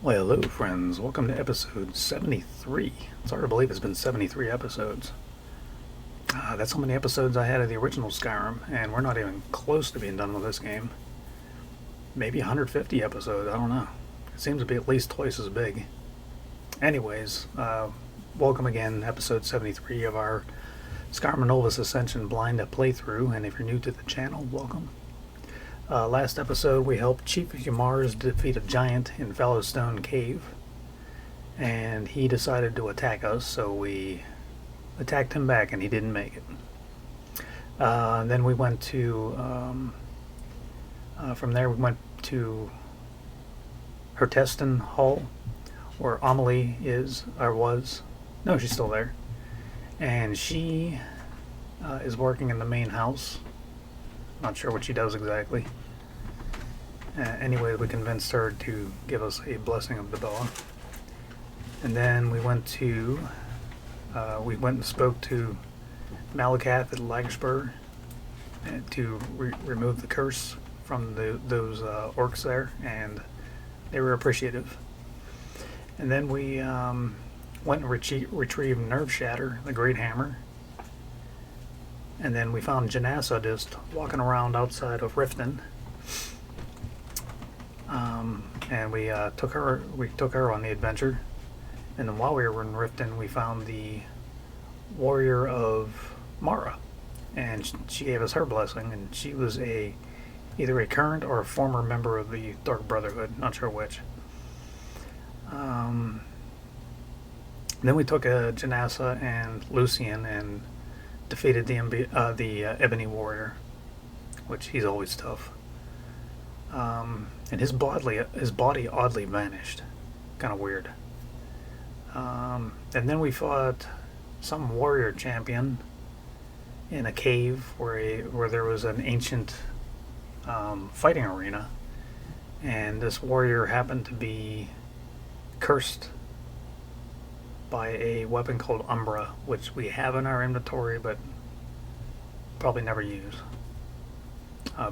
Well, hello, friends. Welcome to episode 73. It's hard to believe it's been 73 episodes. That's how many episodes I had of the original Skyrim, and we're not even close to being done with this game. Maybe 150 episodes, I don't know. It seems to be at least twice as big. Anyways, welcome again, episode 73 of our Skyrim Nolvus Ascension blind playthrough, and if you're new to the channel, welcome. Last episode we helped Chief Yamars defeat a giant in Fallowstone Cave, and he decided to attack us, so we attacked him back and he didn't make it. Then we went to from there we went to Herteston Hall, where Amelie is, or was. No, she's still there, and she is working in the main house. Not sure what she does exactly. Anyway, we convinced her to give us a blessing of the dawn. And then we went and spoke to Malakath at Lagspur to remove the curse from those orcs there, and they were appreciative. And then we went and retrieved Nerve Shatter, the Great Hammer. And then we found Janassa just walking around outside of Riften, and we took her on the adventure. And then while we were in Riften, we found the Warrior of Mara, and she gave us her blessing. And she was either a current or a former member of the Dark Brotherhood, not sure which. Then we took Janassa and Lucian and defeated the Ebony Warrior, which he's always tough. And his body oddly vanished. Kind of weird. And then we fought some warrior champion in a cave where there was an ancient fighting arena, and this warrior happened to be cursed by a weapon called Umbra, which we have in our inventory but probably never use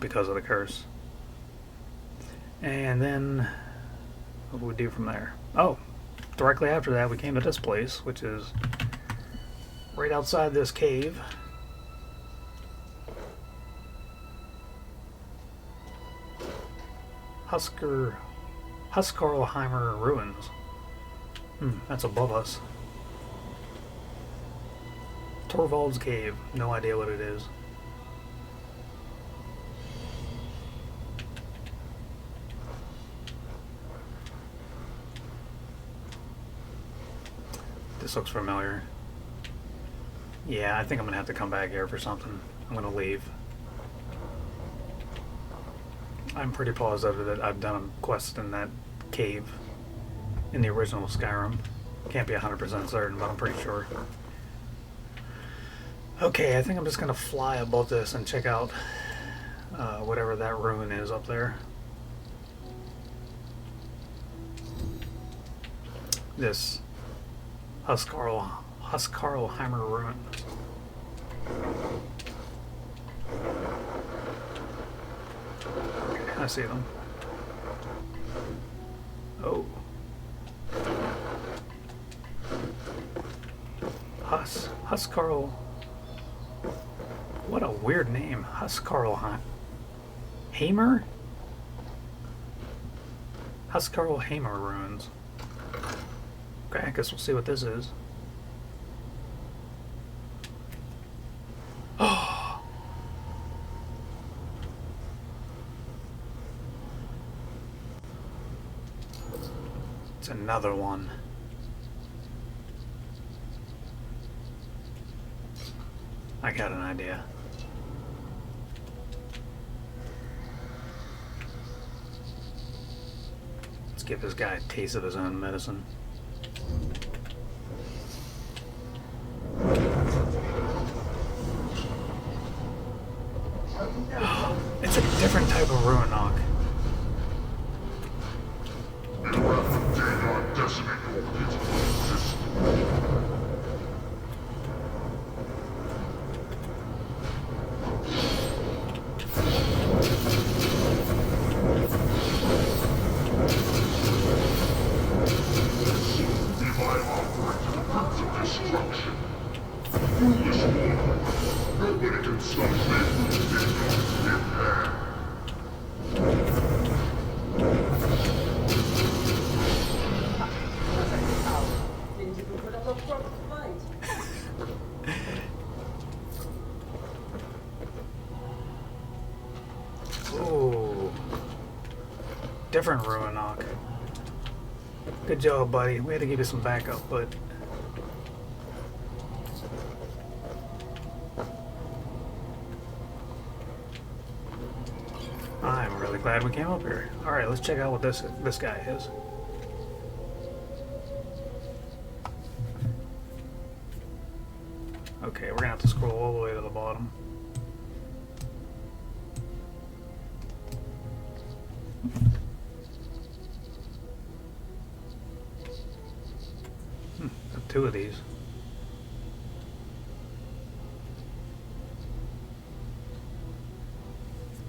because of the curse. And then what do we do from there? Oh, directly after that we came to this place, which is right outside this cave. Huskarlheimer Ruins. That's above us. Torvald's Cave. No idea what it is. This looks familiar. Yeah, I think I'm going to have to come back here for something. I'm going to leave. I'm pretty positive that I've done a quest in that cave in the original Skyrim. Can't be 100% certain, but I'm pretty sure. Okay, I think I'm just going to fly above this and check out whatever that ruin is up there. This Huskarlheimer ruin. Okay, I see them. Oh. Huskarl. What a weird name. Huskarlheimer? Huskarlheimer ruins. Okay, I guess we'll see what this is. Oh! It's another one. I got an idea. Let's give this guy a taste of his own medicine. It's a different type of Ruinach. Different Ruinach. Good job, buddy. We had to give you some backup, but... I'm really glad we came up here. Alright, let's check out what this guy is. Okay, we're gonna have to scroll all the way to the bottom. Got two of these.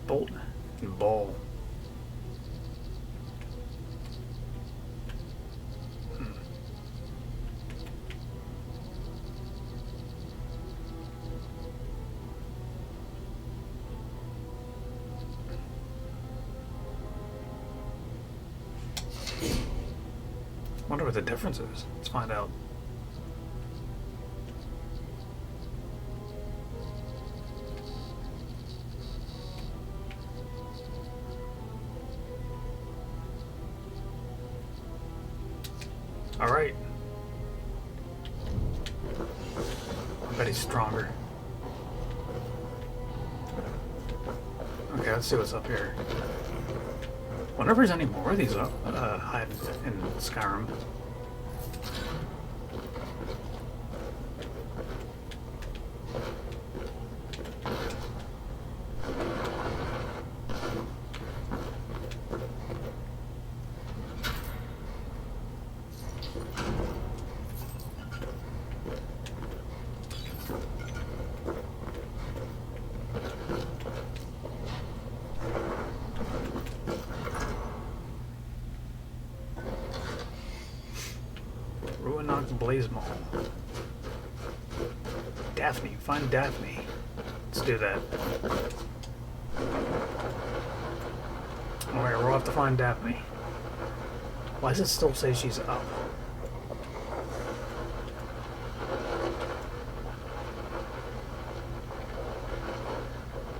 Bolt and ball. Wonder what the difference is. Let's find out. Alright. I bet he's stronger. Okay, let's see what's up here. Wonder if there's any more of these hiding in Skyrim. Ruinach's Blaze Maul. Daphnne. Find Daphnne. Let's do that. Alright, we'll have to find Daphnne. Why does it still say she's up?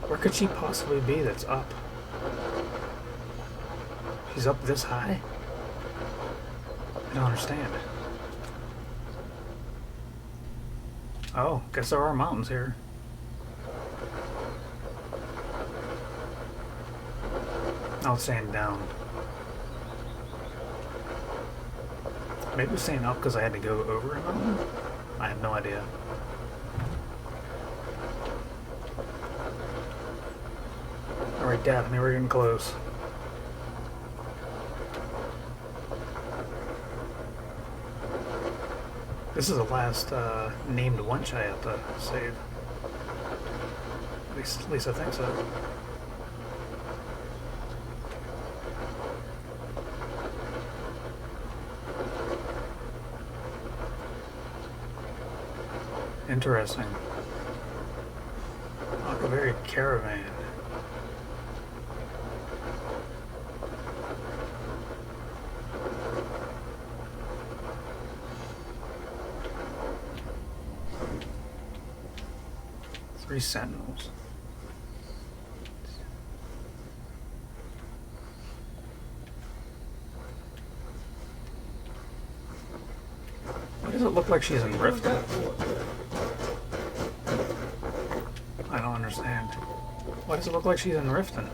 Where could she possibly be that's up? She's up this high? I don't understand. Oh, guess there are mountains here. Oh, it's saying down. Maybe it's saying up because I had to go over a mountain? I have no idea. Alright, Daphnne, we're getting close. This is the last named wench I have to save. At least I think so. Interesting. Very caravan. Three sentinels. Why does it look like she's in Riften? I don't understand. Why does it look like she's in Riften?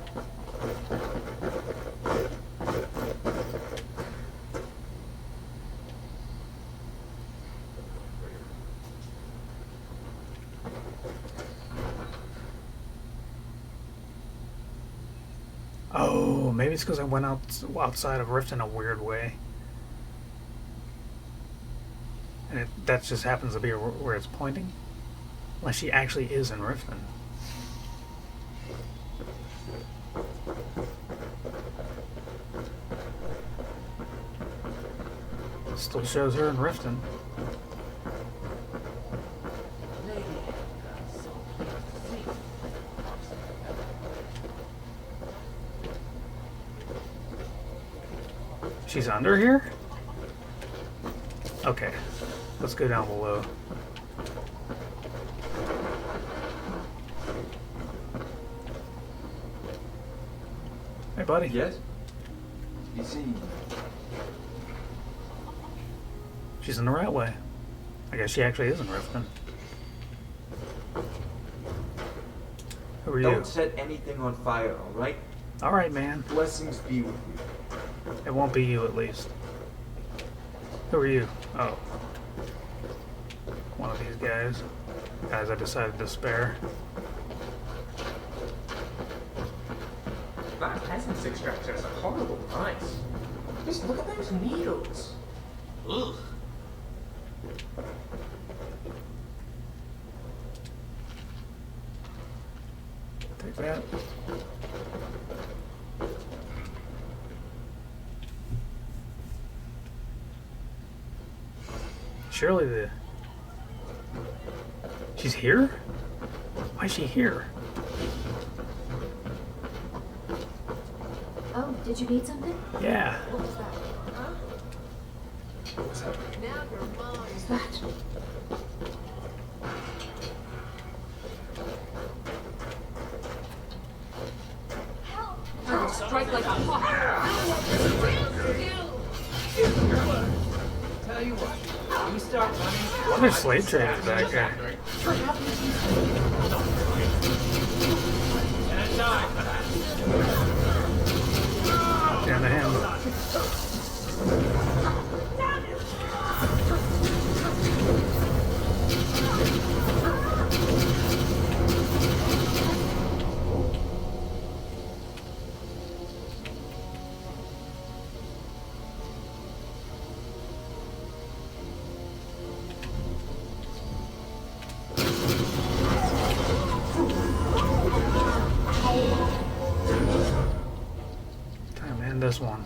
Oh, maybe it's because I went outside of Riften a weird way. And that just happens to be where it's pointing. Unless she actually is in Riften. Still shows her in Riften. She's under here? Okay, let's go down below. Hey, buddy. Yes? be seen. She's in the right way. I guess she actually is in Riften. Who are you? Don't set anything on fire, alright? Alright, man. Blessings be with you. It won't be you, at least. Who are you? Oh. One of these guys. Guys I decided to spare. That essence extractor is a horrible price. Just look at those needles. Ugh. Take that. Surely the... She's here? Why is she here? Oh, did you need something? Yeah. What was that? Huh? What's up? Now your mom is that. Help! Strike like a hawk. Tell you what, you start running. What other slave traders back there? Down to him. Time to end this one.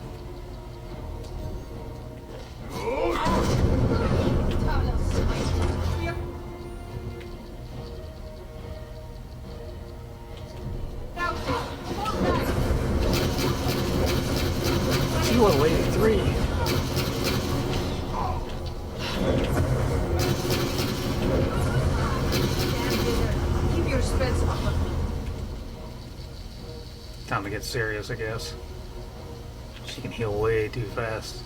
You are waiting 3. Keep your spits up. Time to get serious, I guess. She can heal way too fast.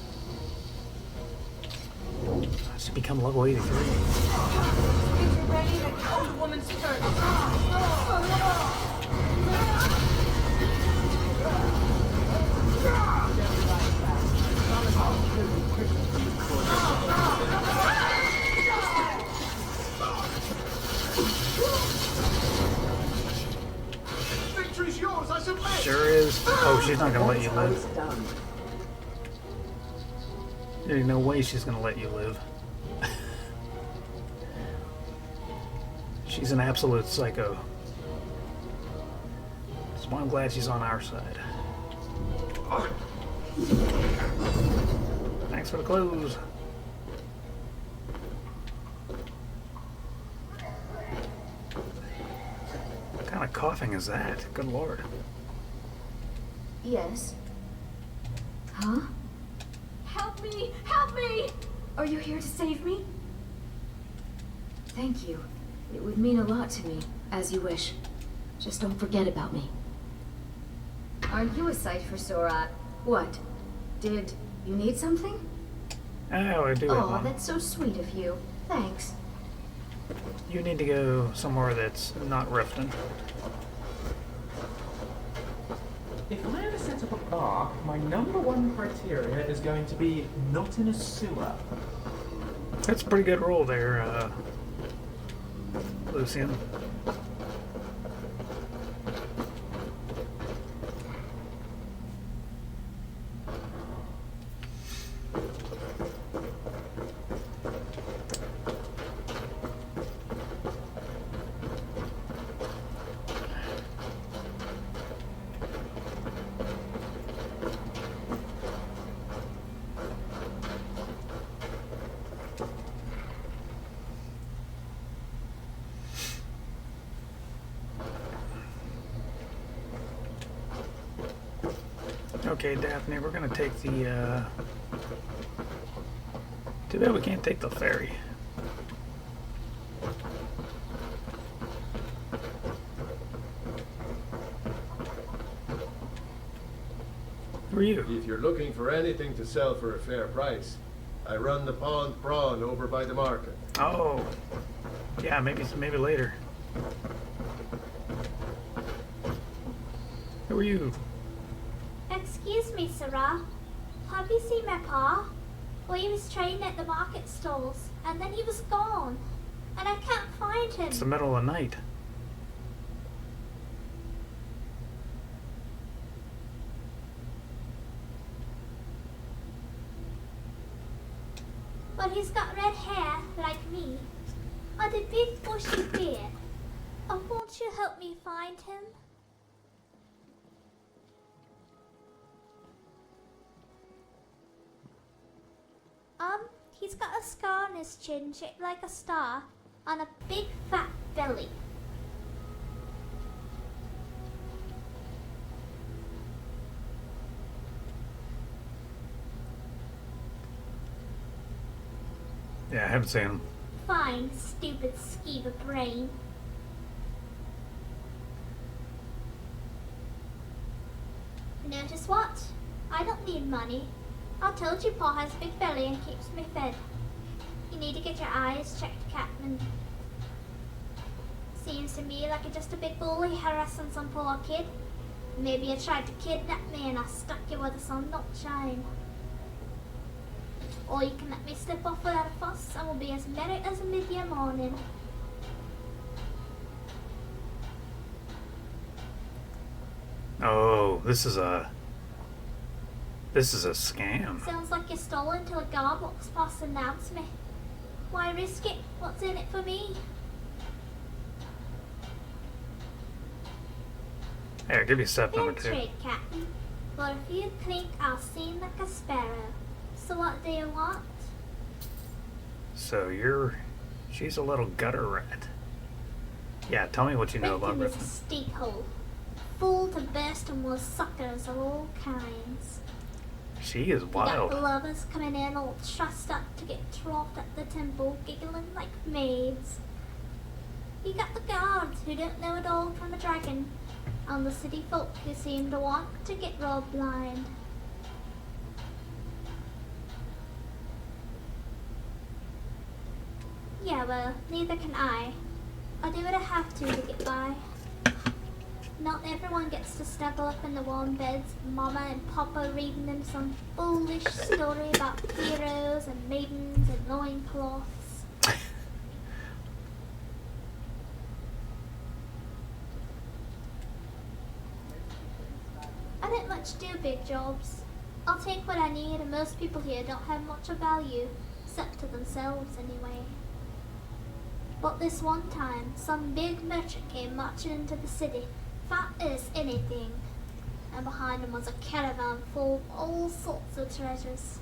I should become level 83. Get you ready, the old woman's turn. Victory's yours, I submit! Sure is. Oh, she's not gonna let you live. There's no way she's gonna let you live. She's an absolute psycho. That's why I'm glad she's on our side. Thanks for the clues. What kind of coughing is that? Good lord. Yes. Huh? Help me! Help me! Are you here to save me? Thank you. It would mean a lot to me, as you wish. Just don't forget about me. Aren't you a sight for sore eyes? What? Did you need something? Oh, I do have Oh, one. that's so sweet of you. Thanks. You need to go somewhere that's not Riften. If I ever set up a bar, my #1 criteria is going to be not in a sewer. That's a pretty good rule there, Lucian. Okay, Daphnne, we're gonna take the, Too bad we can't take the ferry. Who are you? If you're looking for anything to sell for a fair price, I run the pond prawn over by the market. Oh. Yeah, maybe later. Who are you? Excuse me, Sarah. Have you seen my pa? Well, he was trading at the market stalls, and then he was gone. And I can't find him. It's the middle of the night. Well, he's got red hair, like me. And a big bushy beard. Oh, won't you help me find him? He's got a scar on his chin shaped like a star on a big fat belly. Yeah, I haven't seen him. Fine, stupid skeever brain. Notice what? I don't need money. I told you Pa has a big belly and keeps me fed. You need to get your eyes checked, Captain. Seems to me like you're just a big bully harassing some poor kid. Maybe you tried to kidnap me and I stuck you where the sun don't shine. Or you can let me slip off without a fuss and we'll be as merry as a mid-year morning. Oh, this is a scam. Sounds like you stole it until a guard walks past and nabs me. Why risk it? What's in it for me? Here, give you step Fair number 2. trade, Captain. But if you think I'll sing like a sparrow, so what do you want? So she's a little gutter rat. Yeah, tell me what you know about Riften is a Riften. steak hole, full to bursting with suckers of all kinds. She is You wild. got the lovers coming in all trussed up to get troughed at the temple, giggling like maids. You got the guards who don't know it all from a dragon, and the city folk who seem to want to get robbed blind. Yeah, well, neither can I. I do what I have to get by. Not everyone gets to snuggle up in the warm beds, Mama and Papa reading them some foolish story about heroes and maidens and loincloths. I don't much do big jobs. I'll take what I need, and most people here don't have much of value, except to themselves anyway. But this one time, some big merchant came marching into the city, fat as anything, and behind him was a caravan full of all sorts of treasures.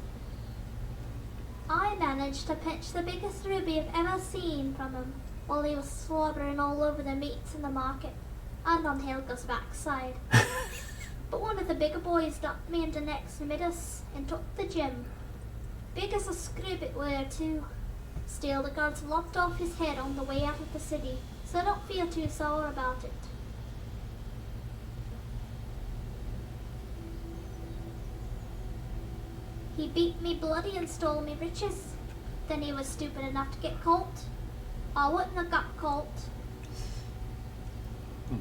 I managed to pinch the biggest ruby I've ever seen from him while he was slobbering all over the meats in the market and on Helga's backside. But one of the bigger boys ducked me into next amid us and took the gem. Big as a screw it were too. Still, the guards lopped off his head on the way out of the city, so don't feel too sore about it. He beat me bloody and stole me riches. Then he was stupid enough to get caught. I wouldn't have got caught.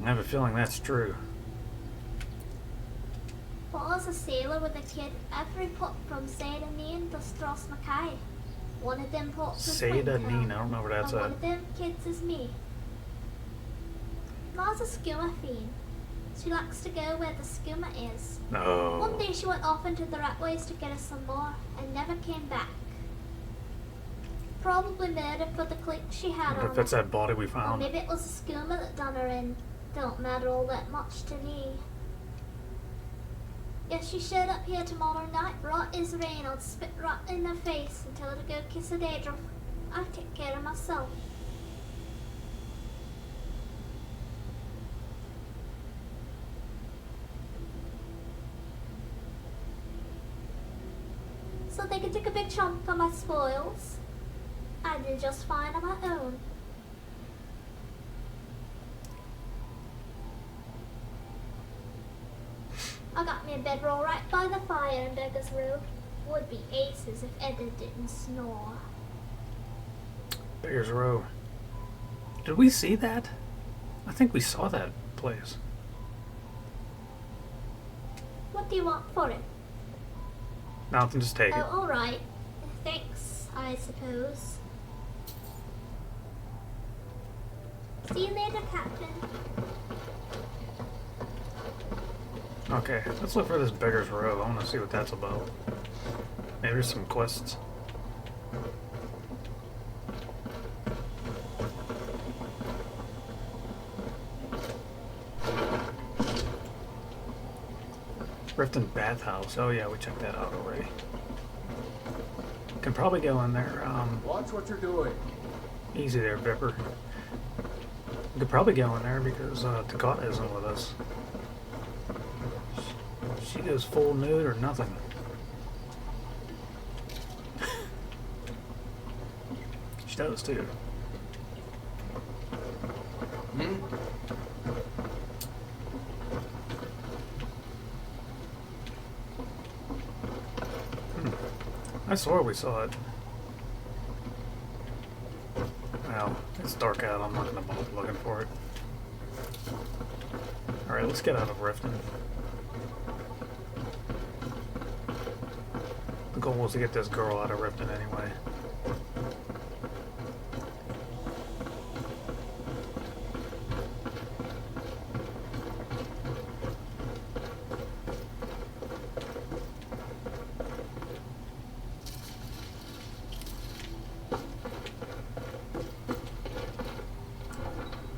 I have a feeling that's true. But I was a sailor with a kid every put from Saint Denis to Stras Mackay. One of them ports was Saint Denis, Wintown, I don't know where that's and one at. of them kids is me. Ma's a skooma fiend. She likes to go where the skooma is. No. One day she went off into the ratways to get us some more and never came back. Probably murdered for the clique she had What on if it's her. that body we Or found? maybe it was a skooma that done her in. Don't matter all that much to me. If she showed up here tomorrow night, right as rain, I'd spit right in her face and tell her to go kiss a daedra. I take care of myself. So they can take a big chunk of my spoils. I do just fine on my own. I got me a bedroll right by the fire in Beggar's Row. Would be aces if Edda didn't snore. Bears Row. Did we see that? I think we saw that place. What do you want for it? Nothing, just take it. Oh, alright. Thanks, I suppose. See you later, Captain. Okay, let's look for this Beggar's Row. I want to see what that's about. Maybe there's some quests. Riften bathhouse. Oh yeah, we checked that out already. Can probably go in there. Watch what you're doing. Easy there, Vipper. We could probably go in there because Takata isn't with us. She goes full nude or nothing. She does too. I swore we saw it. Well, it's dark out. I'm not going to bother looking for it. Alright, let's get out of Riften. The goal was to get this girl out of Riften anyway.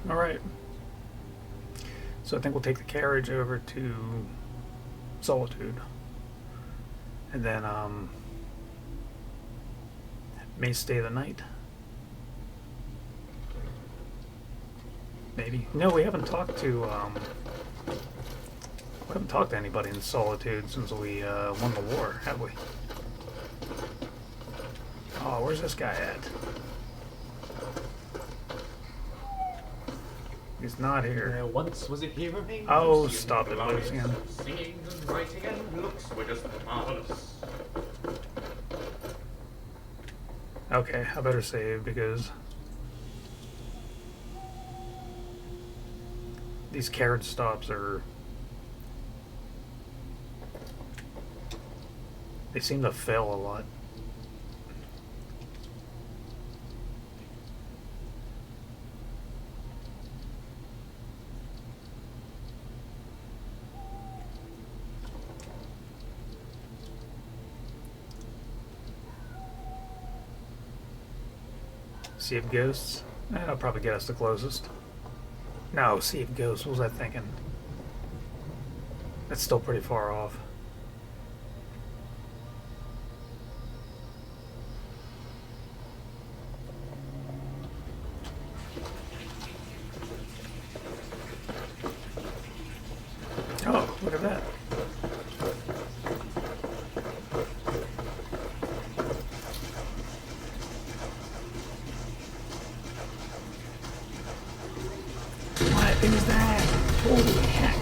Alright. So I think we'll take the carriage over to Solitude. And then, may stay the night. Maybe. No, we haven't talked to, anybody in Solitude since we, won the war, have we? Oh, where's this guy at? He's not here. There once was a hero named Oh, Lucian, stop it, glorious, Lucian. Singing and writing and looks were just marvelous. Okay, I better save because these carriage stops are... they seem to fail a lot. Sea of Ghosts? That'll probably get us the closest. No, Sea of Ghosts, what was I thinking? That's still pretty far off. Oh, look at that. What is that? Holy heck.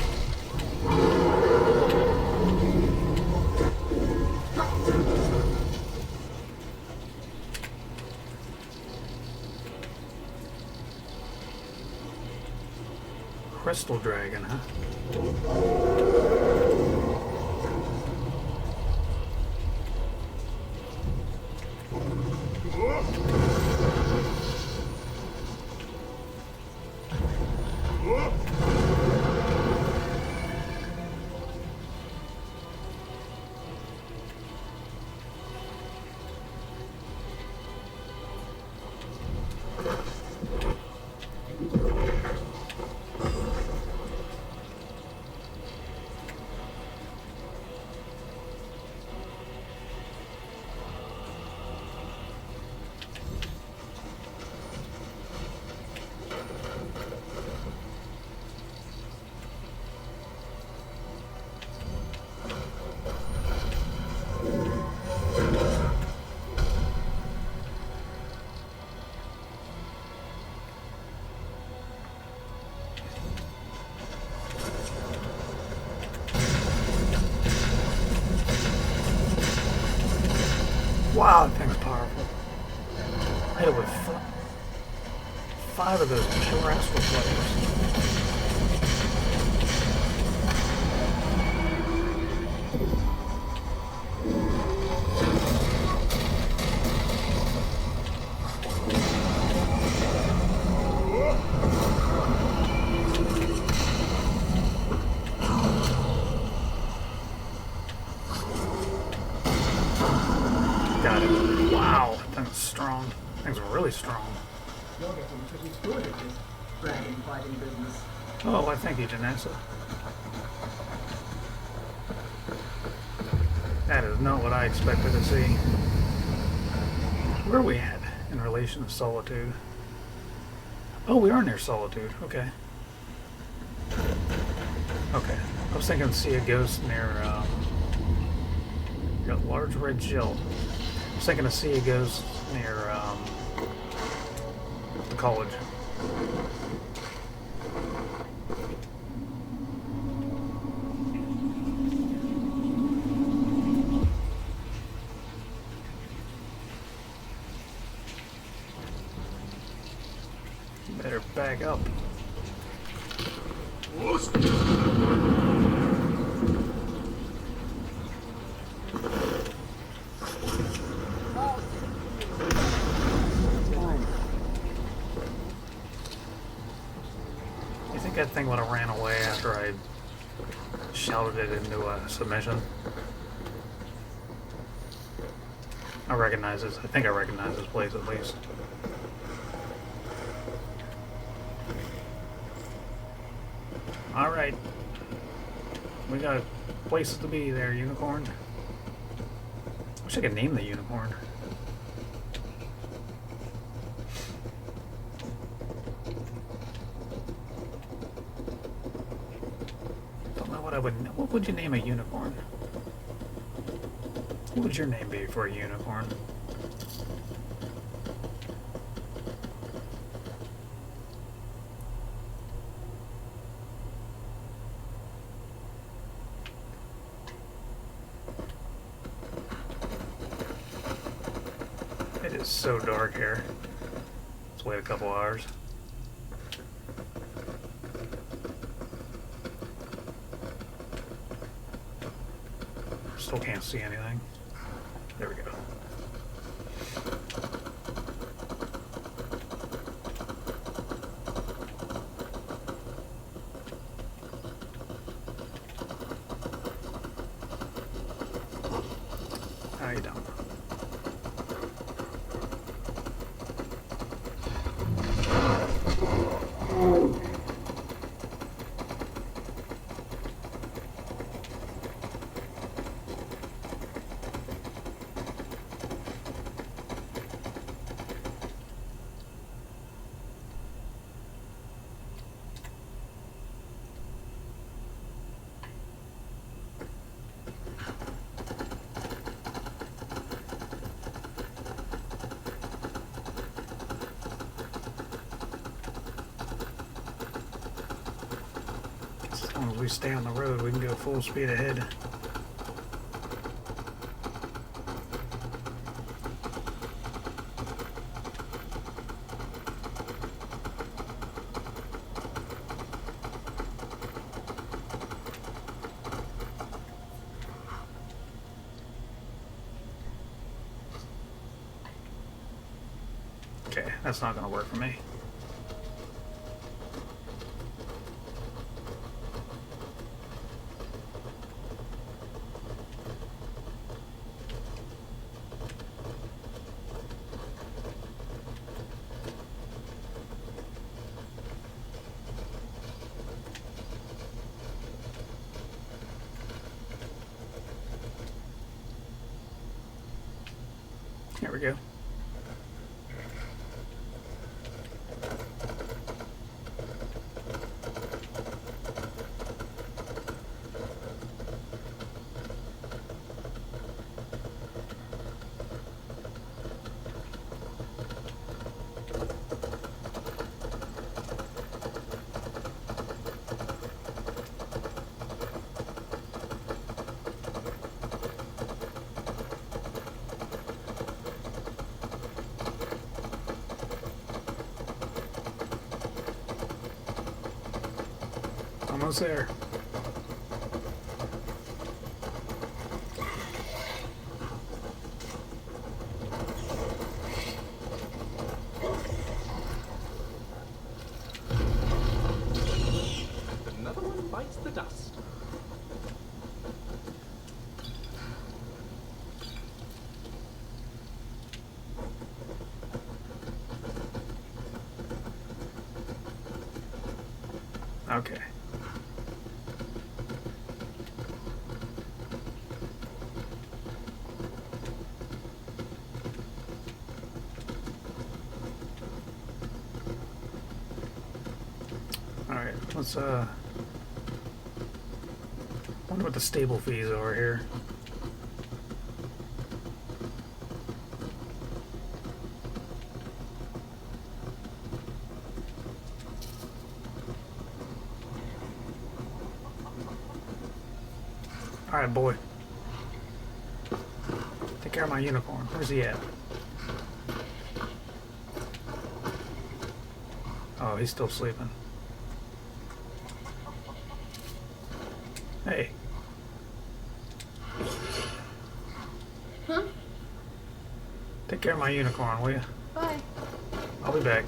Crystal Dragon, huh? Wow, that thing's powerful. I hit it with five of those killer astral flares. Got it. Wow, that thing's strong. That thing's really strong. You're getting pretty good at this dragon fighting business. Oh, well, thank you, Janessa. That is not what I expected to see. Where are we at in relation to Solitude? Oh, we are near Solitude. Okay. Okay. I was thinking see a ghost near, got a large red shell. I was thinking to see a ghost near, the college. Better back up. You think that thing would have ran away after I shouted it into a submission? I recognize this. I think I recognize this place at least. Alright. We got places to be there, unicorn. Wish I could name the unicorn. Don't know what I would. What would you name a unicorn? What would your name be for a unicorn? It is so dark here. Let's wait a couple hours. Still can't see anything. There we go. How you doing? As long as we stay on the road, we can go full speed ahead. Okay, that's not going to work for me. Here we go. Almost there. Another one bites the dust. Okay. Alright, let's wonder what the stable fees are here. Alright, boy. Take care of my unicorn. Where's he at? Oh, he's still sleeping. Hey. Huh? Take care of my unicorn, will you? Bye. I'll be back.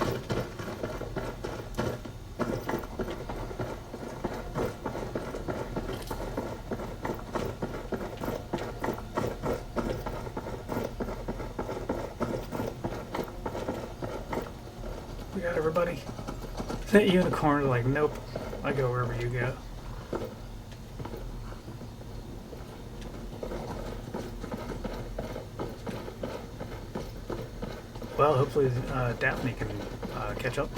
We got everybody. That unicorn is like, nope. I go wherever you go. Well, hopefully Daphnne can catch up.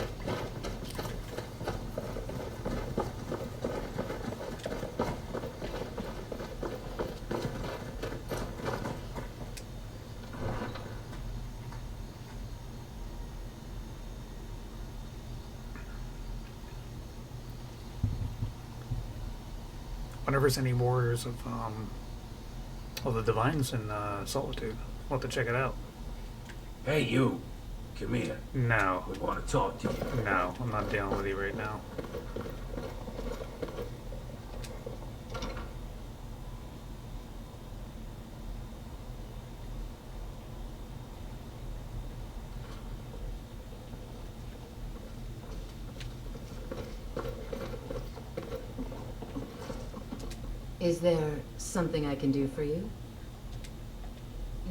Whenever there's any warriors of the divines in Solitude, we'll have to check it out. Hey, you. Come here. No. We want to talk to you. No, I'm not dealing with you right now. Is there something I can do for you?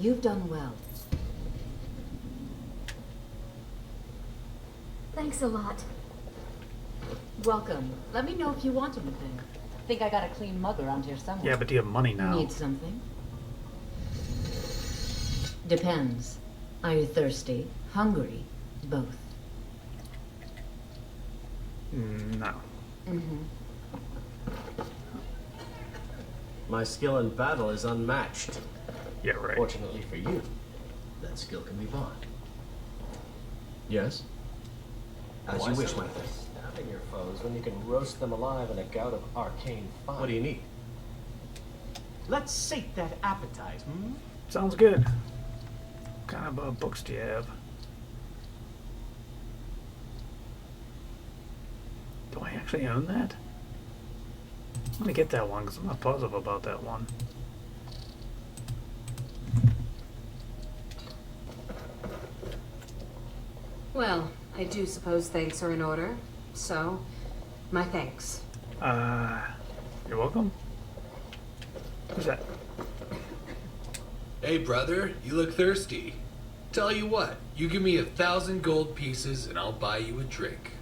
You've done well. Thanks a lot. Welcome. Let me know if you want anything. Think I got a clean mug around here somewhere. Yeah, but do you have money now? Need something? Depends. Are you thirsty? Hungry? Both. No. Mm-hmm. My skill in battle is unmatched. Yeah, right. Fortunately for you, that skill can be bought. Yes? As you wish, my friend. Stabbing your foes when you can roast them alive in a gout of arcane fire. What do you need? Let's sate that appetite, hmm? Sounds good. What kind of books do you have? Do I actually own that? I'm gonna get that one because I'm not positive about that one. Well, I do suppose thanks are in order. So, my thanks. You're welcome. Who's that? Hey, brother, you look thirsty. Tell you what, you give me 1,000 gold pieces and I'll buy you a drink.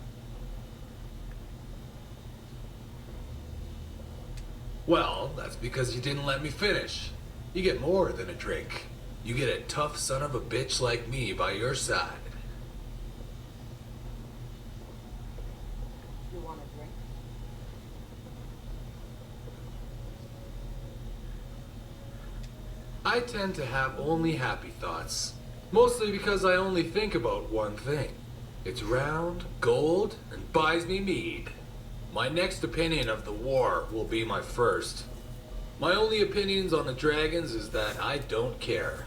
Well, that's because you didn't let me finish. You get more than a drink. You get a tough son of a bitch like me by your side. You want a drink? I tend to have only happy thoughts. Mostly because I only think about one thing. It's round, gold, and buys me mead. My next opinion of the war will be my first. My only opinions on the dragons is that I don't care.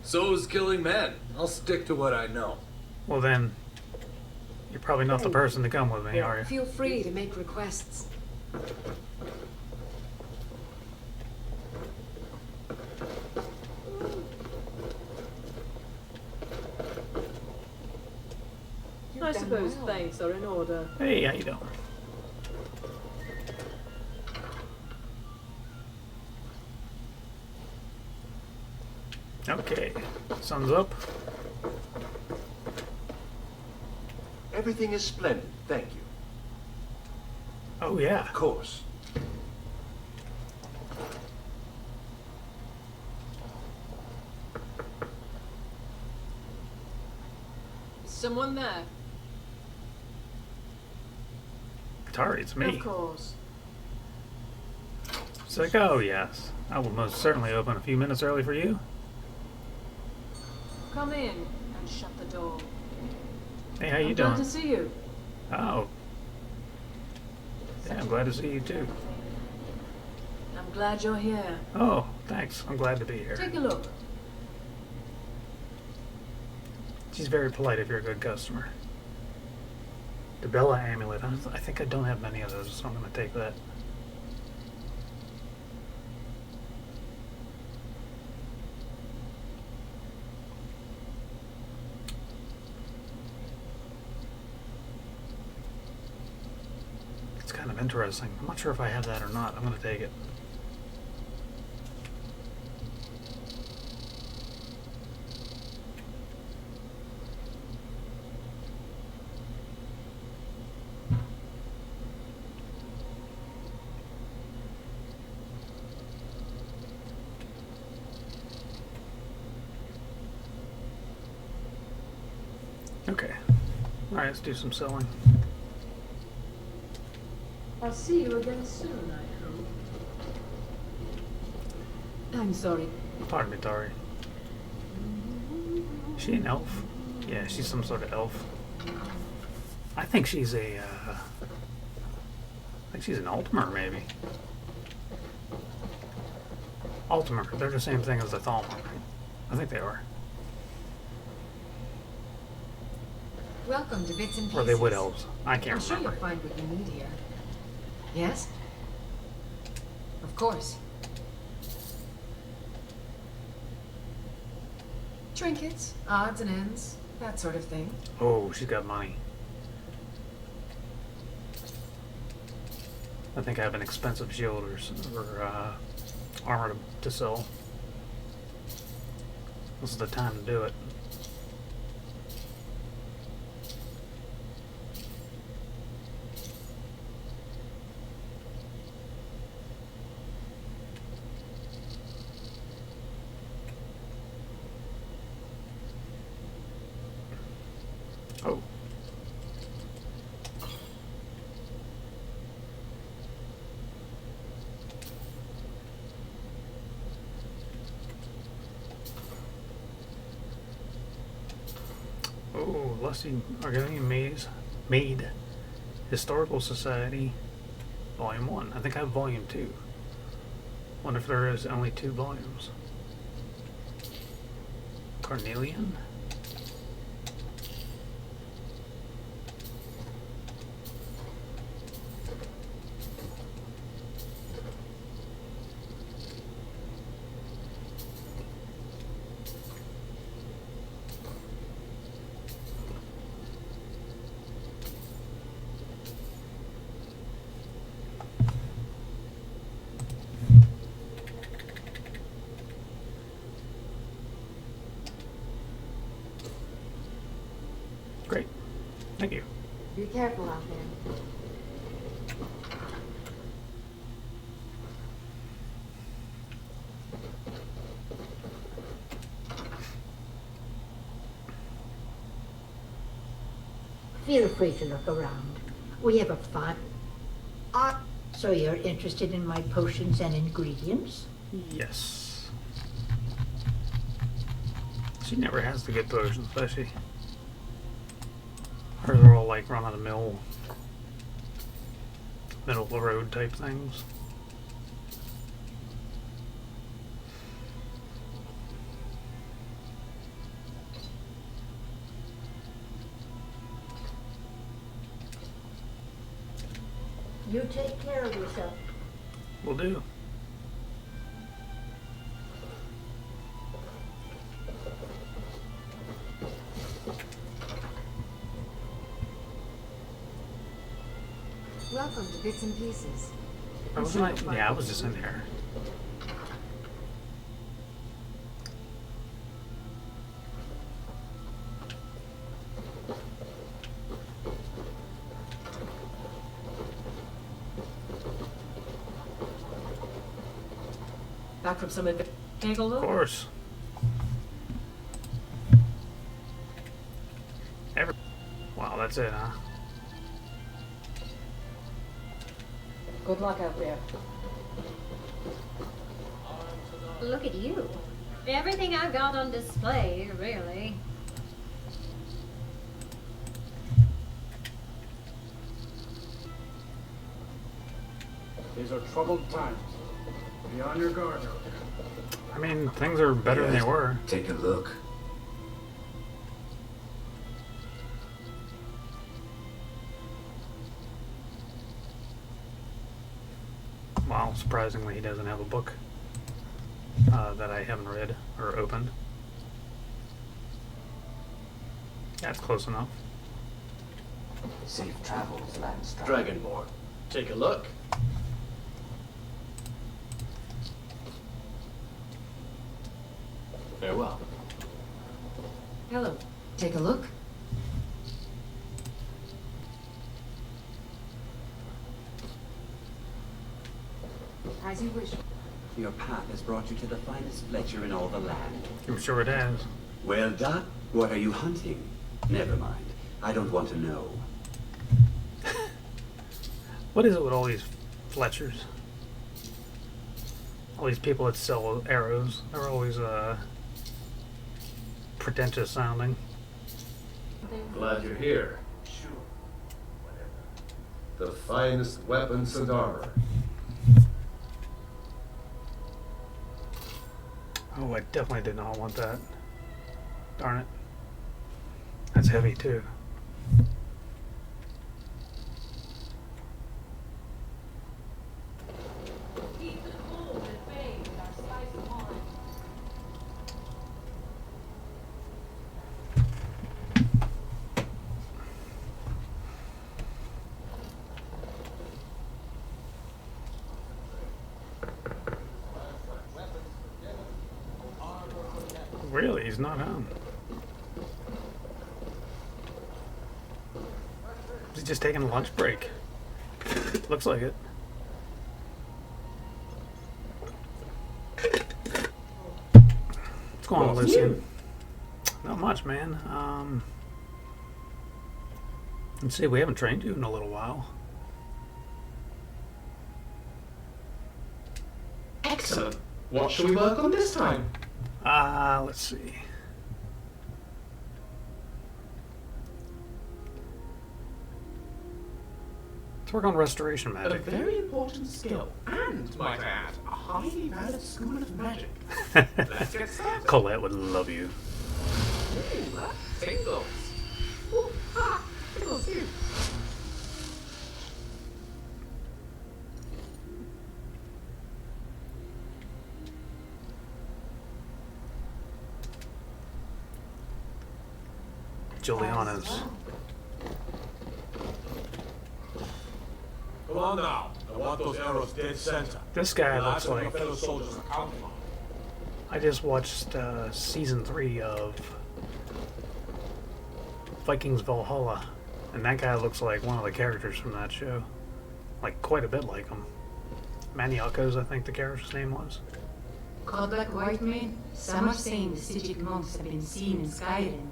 So is killing men. I'll stick to what I know. Well then, you're probably not the person to come with me, are you? Feel free to make requests. I suppose thanks are in order. Hey, how you doing? Okay, sun's up. Everything is splendid, thank you. Oh yeah. Of course. Someone there? Atari, it's me. Of course. It's like, oh yes, I will most certainly open a few minutes early for you. Come in and shut the door. Hey, how you I'm doing? glad to see you. Oh. Yeah, I'm glad to see you too. I'm glad you're here. Oh, thanks. I'm glad to be here. Take a look. She's very polite if you're a good customer. The Bella amulet. I think I don't have many of those, so I'm going to take that. It's kind of interesting. I'm not sure if I have that or not. I'm going to take it. Okay. Alright, let's do some selling. I'll see you again soon, I hope. I'm sorry. Pardon me, Tari. Is she an elf? Yeah, she's some sort of elf. I think she's a, I think she's an Altmer, maybe. Altmer, they're the same thing as the Thalmer, right? I think they are. Welcome to Bits and Pieces. Or they would elves. I can't I'm sure remember. you'll find what you need here. Yes? Of course. Trinkets, odds and ends, that sort of thing. Oh, she's got money. I think I have an expensive shield or armor to sell. This is the time to do it. Oh. Oh, Lusty Argonian Maid Historical Society Volume 1. I think I have Volume 2. Wonder if there is only 2 volumes. Carnelian? Great. Thank you. Be careful out there. Feel free to look around. We have a fun. So you're interested in my potions and ingredients? Yes. She never has the good potions, does she? Hers are all like run of the mill, middle of the road type things. You take care of yourself. Will do. Welcome to Bits and Pieces. I was like, yeah, I was just in here. Back from some adventure. Take a look. Of course. Wow, that's it, huh? Good luck out there. Look at you. Everything I've got on display, really. These are troubled times. Be on your guard. I mean, things are better than they were. Take a look. Well, surprisingly, he doesn't have a book that I haven't read or opened. That's close enough. Safe travels, Landstar. Dragonborn. Take a look. Farewell. Hello. Take a look. As you wish. Your path has brought you to the finest fletcher in all the land. I'm sure it has. Well done. What are you hunting? Never mind. I don't want to know. What is it with all these Fletchers? All these people that sell arrows. They're always pretentious sounding. Glad you're here. Sure. The finest weapons and armor. Oh, I definitely did not want that. Darn it. That's heavy too. Really? He's not home. He's just taking a lunch break. Looks like it. What's going on, Lucian? Not much, man. Let's see, we haven't trained you in a little while. Excellent. What shall we work on this time? Let's see. Let's work on restoration A magic. very important skill, and, might I add, a highly valid school of magic. Let's get started. Colette would love you. Ooh, tingles. Ooh, ah, tingles too. Julianos. Come on now. I want those arrows dead center. This guy The looks last of like... your fellow soldiers are counting on. I just watched season 3 of Vikings Valhalla, and that guy looks like one of the characters from that show. Like, quite a bit like him. Maniakos, I think the character's name was. Called like white men, some are saying the Stygic monks have been seen in Skyrim.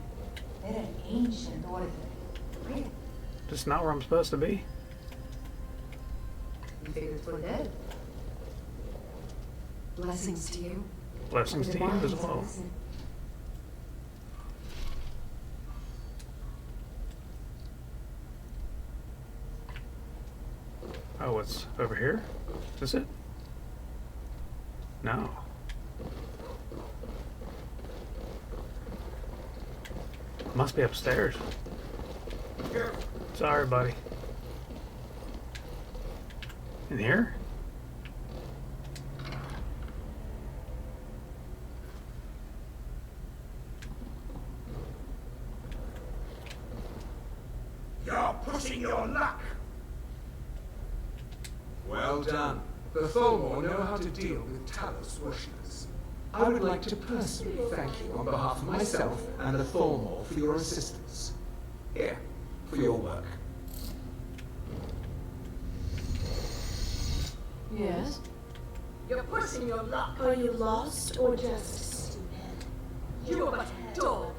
They're an ancient order. Really? Just not where I'm supposed to be. You figured for that. Blessings to you. Blessings to you as well. Oh, it's over here? Is this it? No. Must be upstairs. Sorry, buddy. In here? You're pushing your luck. Well done. The Tholmor know how to deal with Talos worshippers. I would like to personally thank you on behalf of myself and the Tholmor for your assistance. Here, for your work. Yes? You're pushing your luck. Are you lost or just stupid? You're but a dog.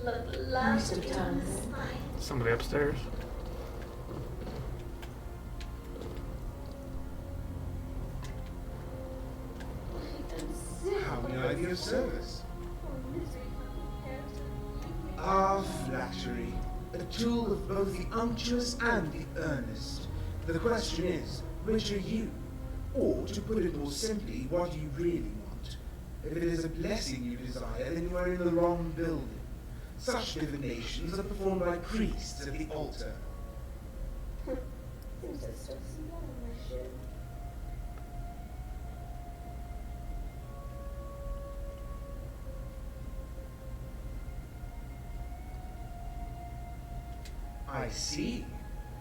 Waste of time. Somebody upstairs? How may I be of service? Ah, flattery. A tool of both the unctuous and the earnest. The question is, which are you? Or, to put it more simply, what do you really want? If it is a blessing you desire, then you are in the wrong building. Such divinations are performed by priests at the altar. Seems to still smell in my shoe. I see.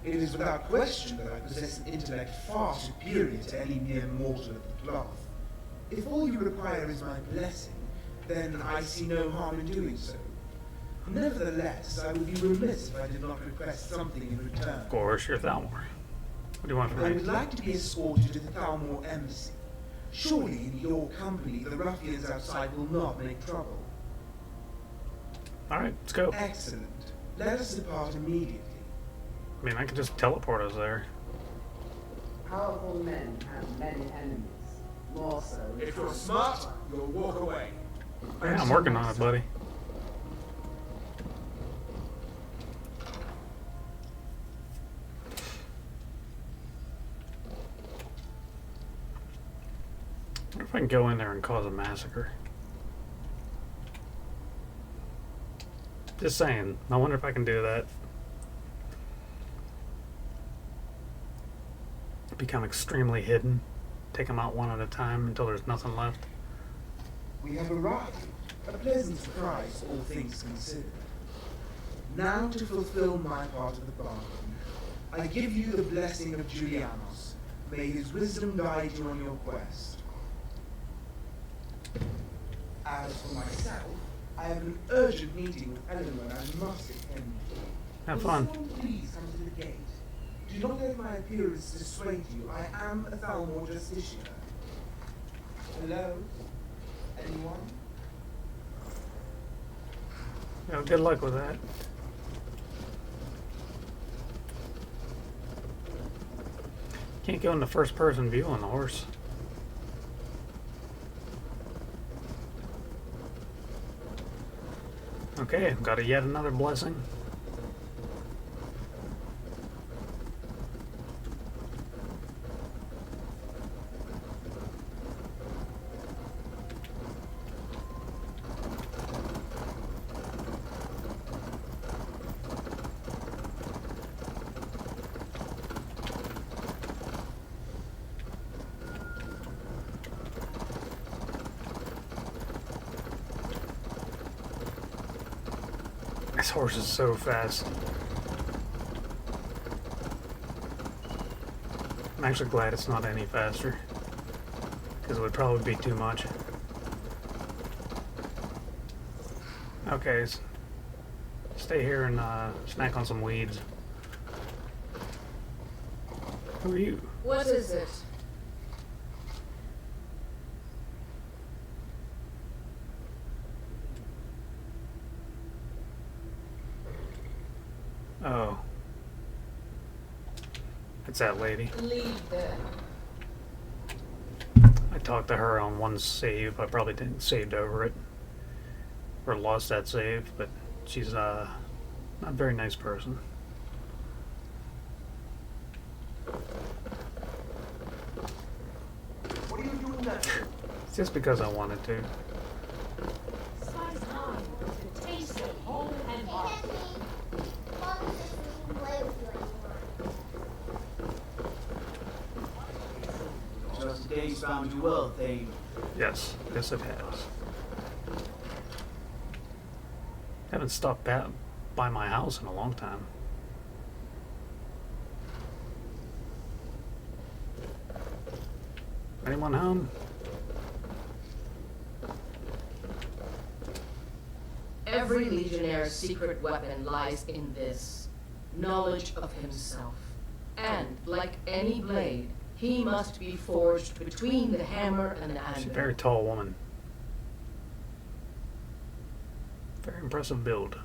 It is without question that I possess an intellect far superior to any mere mortal of the cloth. If all you require is my blessing, then I see no harm in doing so. Nevertheless, I would be remiss if I did not request something in return. Of course, you're Thalmor. What do you want from I me? would like to be escorted to the Thalmor embassy. Surely in your company, the ruffians outside will not make trouble. Alright, let's go. Excellent. Let us depart immediately. I mean, I could just teleport us there. Powerful men have many enemies. More so. If you're smart, you'll walk away. Yeah, I'm working on it, buddy. What if I can go in there and cause a massacre? Just saying. I wonder if I can do that. Become extremely hidden. Take them out one at a time until there's nothing left. We have arrived. A pleasant surprise, all things considered. Now to fulfill my part of the bargain. I give you the blessing of Julianos. May his wisdom guide you on your quest. As for myself, I have an urgent meeting with Eleanor and I must attend. Have fun. Will someone please come to the gate? Do not let my appearance dissuade you. I am a Thalmor Justiciar. Hello? Anyone? Yeah, good luck with that. Can't go in the first person view on the horse. Okay, got yet another blessing. This horse is so fast. I'm actually glad it's not any faster, because it would probably be too much. Okay, stay here and snack on some weeds. Who are you? What is it? Oh. It's that lady. Leave them. I talked to her on one save. I probably didn't saved over it. Or lost that save, but she's not a very nice person. What are you doing now? It's just because I wanted to. Taste it whole and hard. Play with you anymore. pace found you well, Thane. Yes, yes it has. Haven't stopped by my house in a long time. Anyone home? Every Legionnaire's secret weapon lies in this knowledge of himself. And, like any blade, he must be forged between the hammer and the She's a anvil. very tall woman. Very impressive build.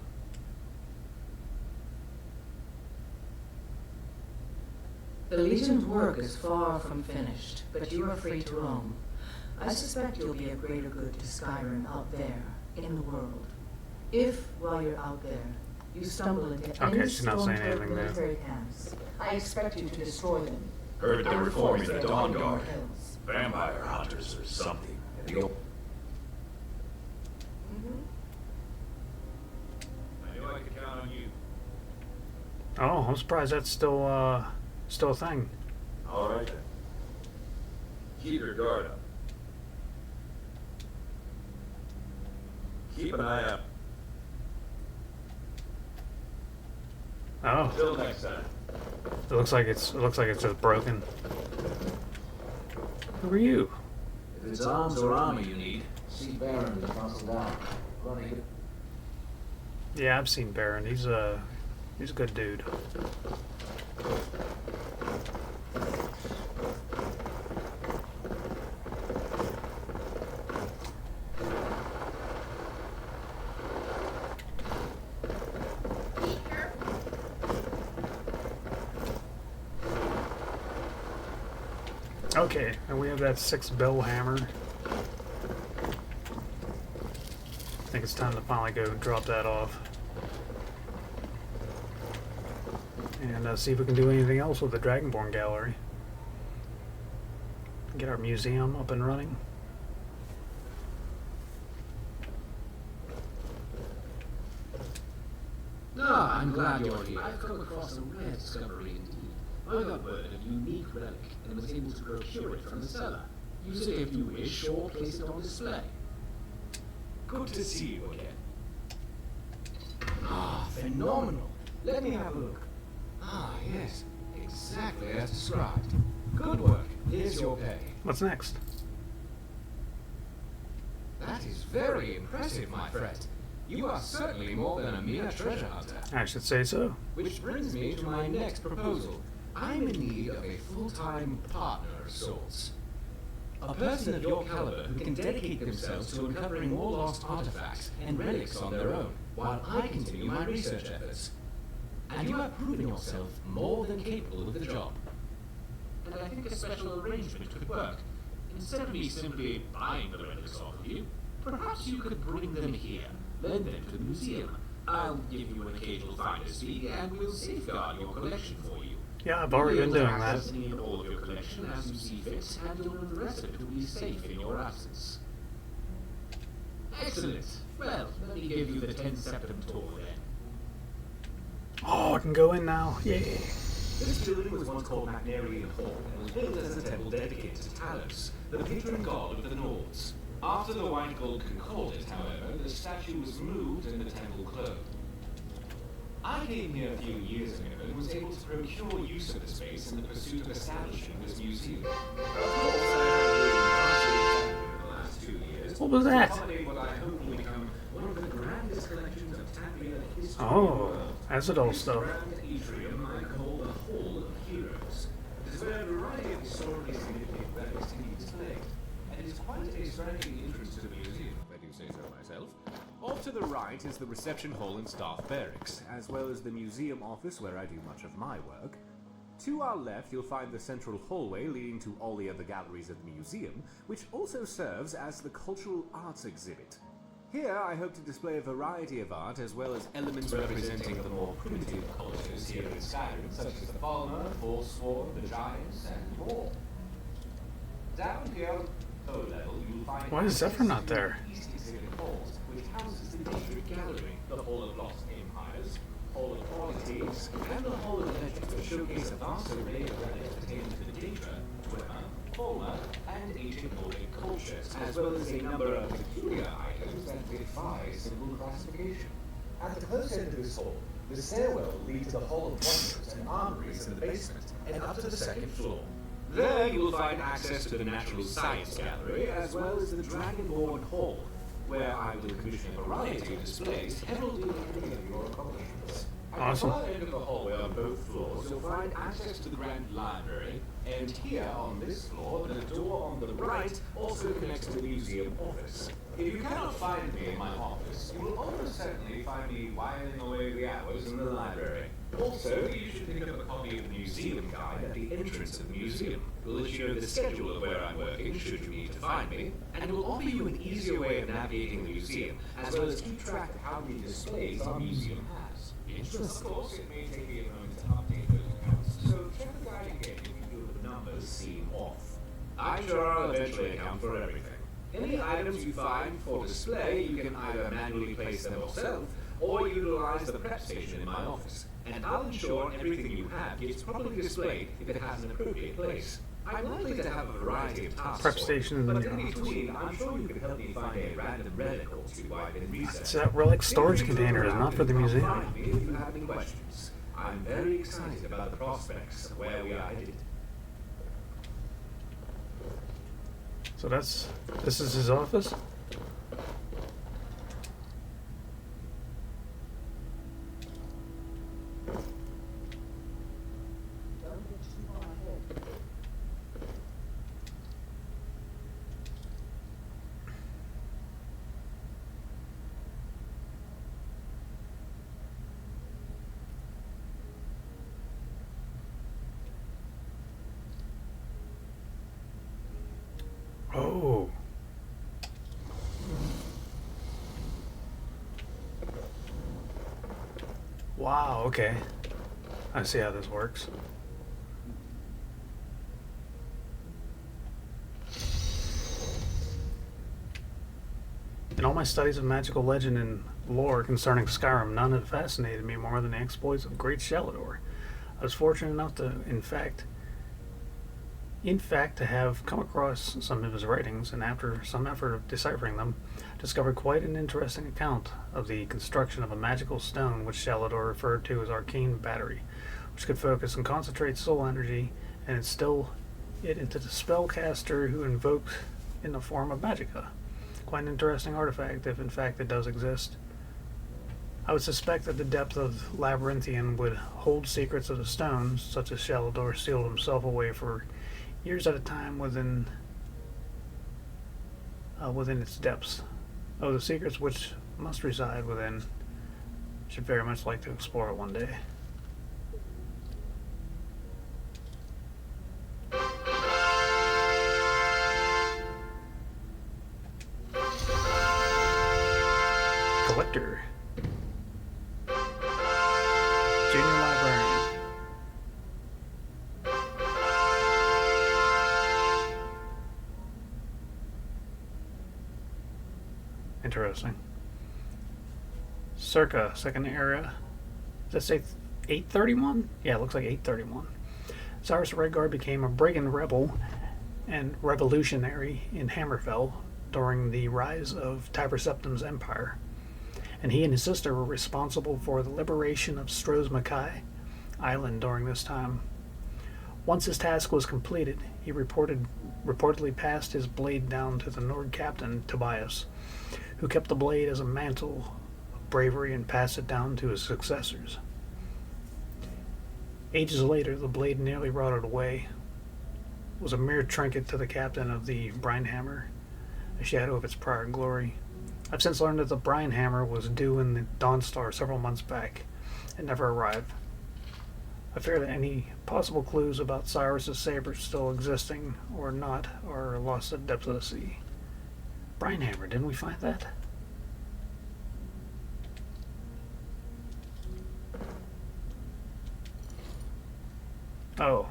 The Legion's work is far from finished, but you are free to roam. I suspect you'll be of greater good to Skyrim out there, in the world. If, while you're out there, you stumble into Okay, any she's not saying Stormcloak anything there. military camps, I expect you to destroy them. Heard they're Our reforming the forces Dawn are Guard. hills. Vampire hunters or something. And the I knew I could count on you. Oh, I'm surprised that's still a thing. All right then. Keep your guard up. Keep an eye out. Oh. Till next time. It looks like it's just broken. Who are you? If it's arms or armor you need, see Baron to muscle down. Running. Yeah, I've seen Baron. He's a good dude. Okay, and we have that 6-bell hammer. I think it's time to finally go drop that off. And see if we can do anything else with the Dragonborn gallery. Get our museum up and running. Ah, I'm glad you're here. I've come across a rare discovery indeed. I got word of a unique relic and was able to procure it from the cellar. Use it if you wish, or place it on display. Good to see you again. Ah, phenomenal. Let me have a look. Ah, yes. Exactly as described. Good work. Here's your pay. What's next? That is very impressive, my friend. You are certainly more than a mere treasure hunter. I should say so. Which brings me to my next proposal. I'm in need of a full-time partner of sorts. A person of your caliber who can dedicate themselves to uncovering more lost artifacts and relics on their own, while I continue my research efforts. And you have proven yourself more than capable of the job. And I think a special arrangement could work. Instead of me simply buying the relics off of you, perhaps you could bring them here, lend them to the museum. I'll give you an occasional finder's fee, and we'll safeguard your collection for you. Yeah, I've already been doing that. In all of your collection as you see fit, and you'll know the rest of it will be safe in your absence. Excellent. Well, let me give you the 10 septum tour then. Oh, I can go in now. Yay. This building was once called Magnarian Hall and was built as a temple dedicated to Talos, the patron god of the Nords. After the White Gold Concordat, however, the statue was removed and the temple closed. I came here a few years ago and was able to procure use of the space in the pursuit of establishing this museum. Of course, I have been in the last 2 years. What was that? To accommodate what I hope will become one of the grandest collections of Taphne history. Oh, that's it all This stuff. grand atrium I call the Hall of Heroes. It is where a variety of historically significant relics can be displayed, and is quite a striking entrance to the museum, if I do say so myself. Off to the right is the reception hall and staff barracks, as well as the museum office where I do much of my work. To our left, you'll find the central hallway leading to all the other galleries of the museum, which also serves as the cultural arts exhibit. Here, I hope to display a variety of art, as well as elements representing the more primitive cultures here in Skyrim, such as the Falmer, Forsworn, the Giants, and more. Down here, low level, you'll find... Why is Zephyr not there? East exhibit halls, which houses the District Gallery, the Hall of Lost Empires, Hall of Qualities, and the Hall of Legends, which showcase a vast array of relics pertaining to the Daedra, Dwemer, fauna, and ancient Nordic cultures, as well as a number of peculiar items that defy simple classification. At the close end of this hall, the stairwell leads to the Hall of Wonders and armories in the basement, and up to the second floor. There you will find access to the Natural Science Gallery, as well as the Dragonborn Hall, where I will commission a variety of displays heralding any of your accomplishments. Awesome. At the far end of the hallway on both floors, you'll find access to the Grand Library, and here on this floor, the door on the right also connects to the museum office. If you cannot find me in my office, you will almost certainly find me whiling away the hours in the library. Also, you should pick up a copy of the museum guide at the entrance of the museum. It will let you know the schedule of where I'm working, should you need to find me, and it will offer you an easier way of navigating the museum, as well as keep track of how many displays our museum has. Of course, it may take me a moment to update those accounts, so check the guide again if you feel the numbers seem off. I'm sure I'll eventually account for everything. Any items you find for display, you can either manually place them yourself, or utilize the prep station in my office, and I'll ensure everything you have gets properly displayed if it has an appropriate place. I'm likely to have a variety of tasks, Prep station but in in the between, I'm sure you can help me find a random relic or two I've been researching. So that relic storage container is not for the museum. Find me if you have any questions. I'm very excited about the prospects of where we are headed. So this is his office? Oh. Wow, okay. I see how this works. In all my studies of magical legend and lore concerning Skyrim, none had fascinated me more than the exploits of Great Shalador. I was fortunate enough to, in fact, to have come across some of his writings, and after some effort of deciphering them, discovered quite an interesting account of the construction of a magical stone which Shalador referred to as Arcane Battery, which could focus and concentrate soul energy and instill it into the spellcaster who invoked in the form of magicka. Quite an interesting artifact, if in fact it does exist. I would suspect that the depth of Labyrinthian would hold secrets of the stone, such as Shalador sealed himself away for years at a time within its depths. Oh, the secrets which must reside within. Should very much like to explore it one day. Collector. Junior librarian. Interesting. Circa, second era. Does that say 831? Yeah, it looks like 831. Cyrus Redguard became a brigand rebel and revolutionary in Hammerfell during the rise of Tiber Septim's empire, and he and his sister were responsible for the liberation of Stros Mackay Island during this time. Once his task was completed, he reportedly passed his blade down to the Nord captain, Tobias, who kept the blade as a mantle of bravery and passed it down to his successors. Ages later, the blade nearly rotted away. It was a mere trinket to the captain of the Brinehammer, a shadow of its prior glory. I've since learned that the Brinehammer was due in the Dawnstar several months back and never arrived. I fear that any possible clues about Cyrus's saber still existing or not are lost at the depths of the sea. Brinehammer, didn't we find that? Oh.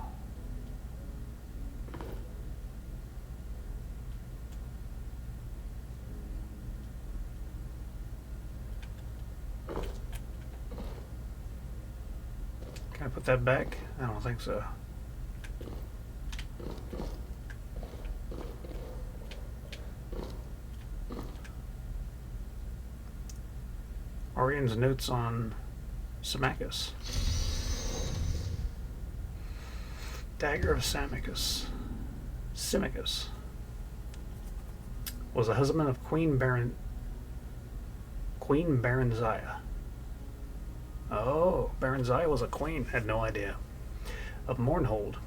Can I put that back? I don't think so. Auryen's notes on Symmachus. Dagger of Symmachus. Symmachus was the husband of Queen Baranziah. Oh, Baranziah was a queen. Had no idea. Of Mournhold,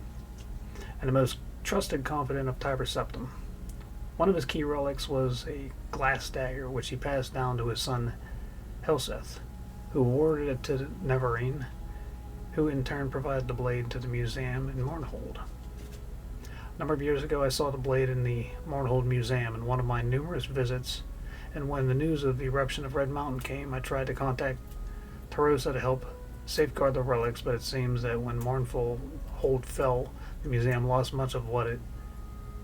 and the most trusted confidant of Tiber Septim. One of his key relics was a glass dagger, which he passed down to his son Helseth, who awarded it to Neverine, who in turn provided the blade to the museum in Mournhold. A number of years ago, I saw the blade in the Mournhold Museum in one of my numerous visits, and when the news of the eruption of Red Mountain came, I tried to contact Tarosa to help safeguard the relics, but it seems that when Mournhold fell, the museum lost much of what it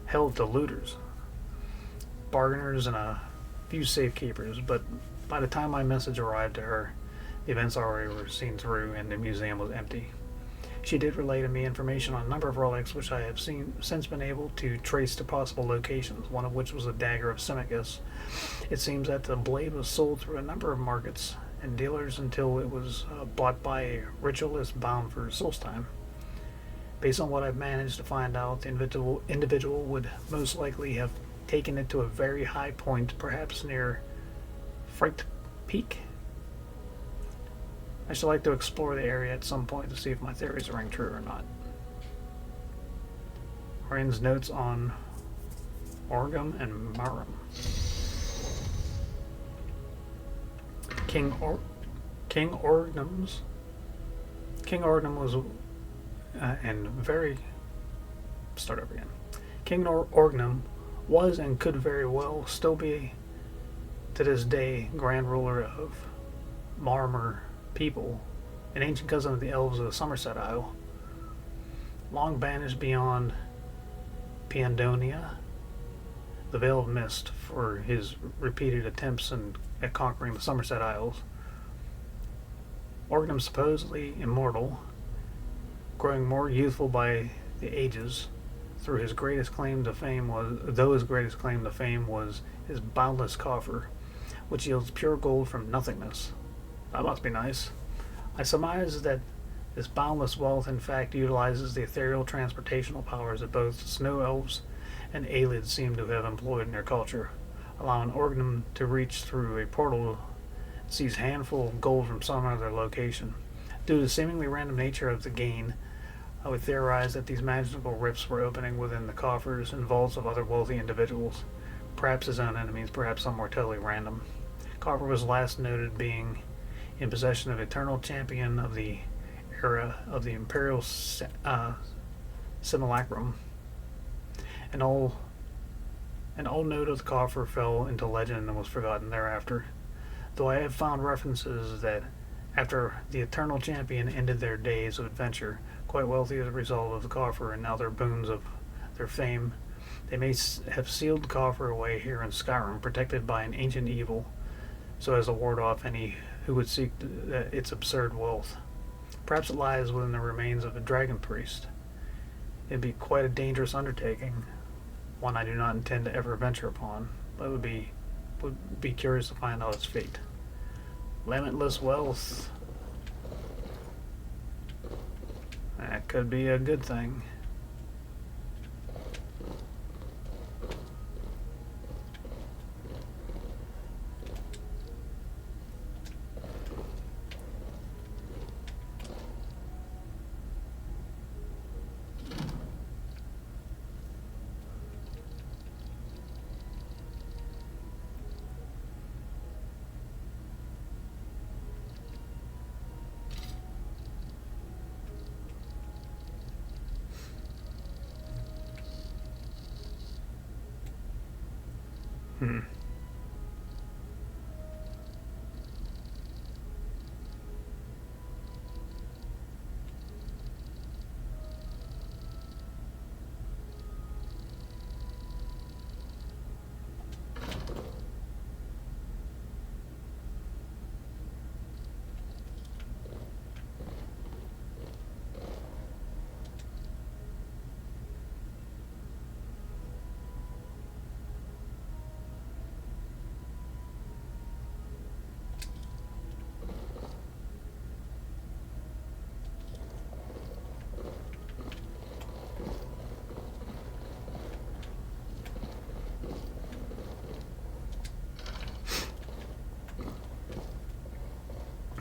held to looters, bargainers, and a few safekeepers. But by the time my message arrived to her, the events already were seen through and the museum was empty. She did relay to me information on a number of relics which I have since been able to trace to possible locations, one of which was a dagger of Symmachus. It seems that the blade was sold through a number of markets and dealers until it was bought by a ritualist bound for Solstheim. Based on what I've managed to find out, the individual would most likely have taken it to a very high point, perhaps near Fright Peak. I should like to explore the area at some point to see if my theories ring true or not. Auryen's notes on Orgum and Marum. King Orgnum was King Orgnum was and could very well still be to this day grand ruler of Marmer people, an ancient cousin of the elves of the Somerset Isle, long banished beyond Piandonia, the Vale of Mist, for his repeated attempts at conquering the Somerset Isles. Orgnum, supposedly immortal, growing more youthful by the ages, though his greatest claim to fame was his boundless coffer, which yields pure gold from nothingness. That must be nice. I surmise that this boundless wealth in fact utilizes the ethereal transportational powers that both snow elves and Aelids seem to have employed in their culture, allowing Orgnum to reach through a portal and seize a handful of gold from some other location. Due to the seemingly random nature of the gain, I would theorize that these magical rifts were opening within the coffers and vaults of other wealthy individuals, perhaps his own enemies, perhaps some more totally random. Copper was last noted being in possession of eternal champion of the era of the Imperial Simulacrum. An old note of the coffer fell into legend and was forgotten thereafter, though I have found references that after the Eternal Champion ended their days of adventure, quite wealthy as a result of the coffer and now their boons of their fame, they may have sealed the coffer away here in Skyrim, protected by an ancient evil, so as to ward off any who would seek its absurd wealth. Perhaps it lies within the remains of a dragon priest. It'd be quite a dangerous undertaking, one I do not intend to ever venture upon, but would be curious to find out its fate. Limitless wealth. That could be a good thing.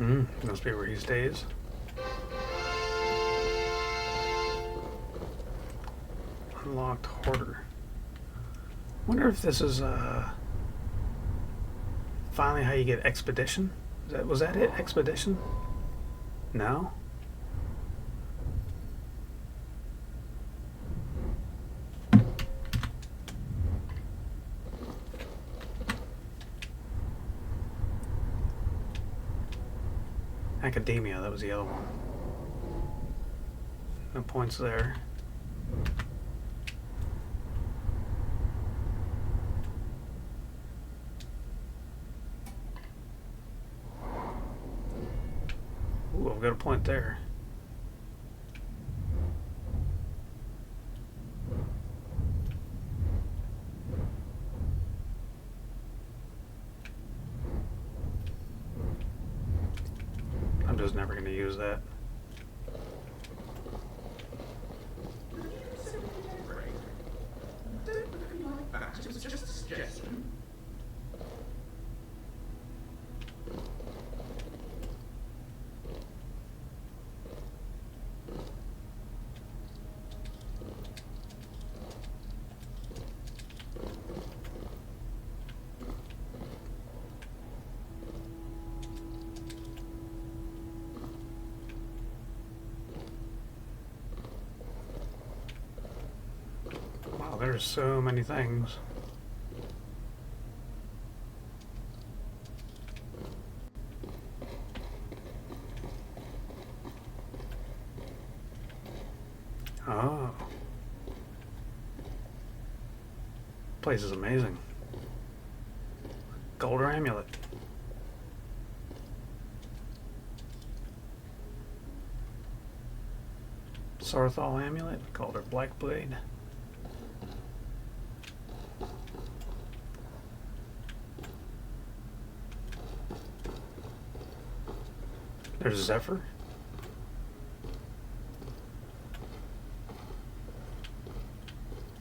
Must be where he stays. Unlocked hoarder. Wonder if this is finally how you get expedition. Was that it? Expedition? No. Academia, that was the other one. No points there. Ooh, I've got a point there. I'm just never going to use that. It was just a suggestion. Wow, there's so many things. Oh. Place is amazing. Gold amulet. Sarthal amulet, called her Black Blade. There's Zephyr.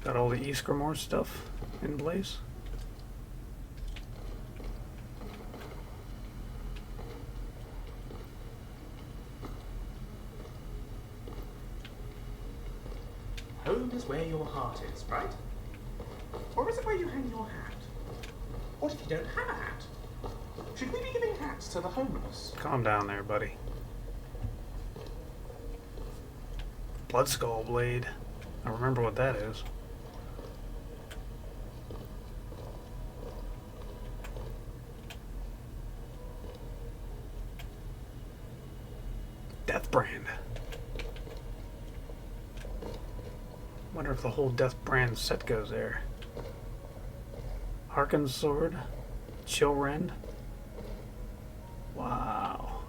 Got all the Ysgramor stuff in place. Home is where your heart is, right? Or is it where you hang your hat? What if you don't have a hat? Should we be giving hats to the homeless? Calm down there, buddy. Bloodskull Blade. I remember what that is. Deathbrand. Wonder if the whole Deathbrand set goes there. Harken's Sword. Chillrend. Wow.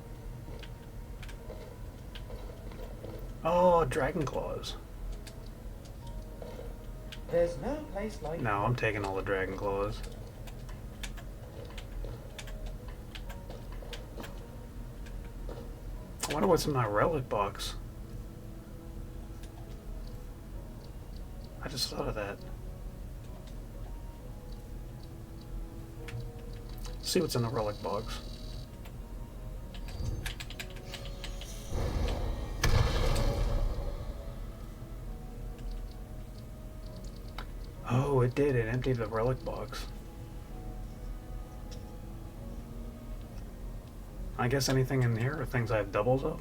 Oh, Dragon Claws. There's no place like... No, I'm taking all the Dragon Claws. I wonder what's in my relic box. I just thought of that. See what's in the relic box. Oh, it did. It emptied the relic box. I guess anything in here are things I have doubles of.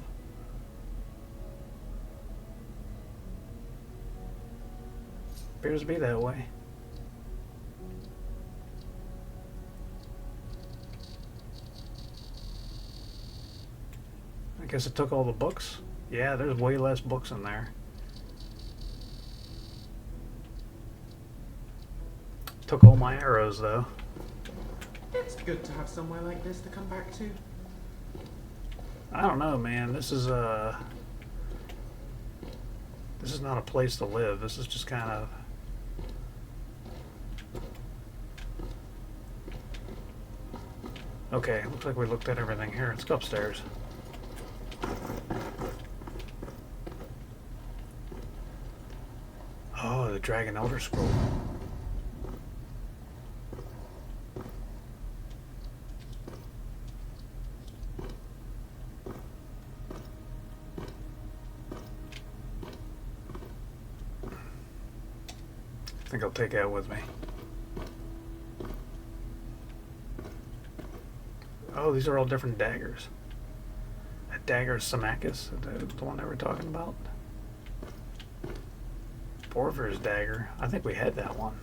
Appears to be that way. I guess it took all the books. Yeah, there's way less books in there. Took all my arrows, though. It's good to have somewhere like this to come back to. I don't know, man. This is not a place to live. This is just kind of... Okay, looks like we looked at everything here. Let's go upstairs. Oh, the Dragon Elder Scroll. think I'll take out with me. Oh, these are all different daggers. A dagger Samachus, the one they were talking about. Borvir's dagger. I think we had that one.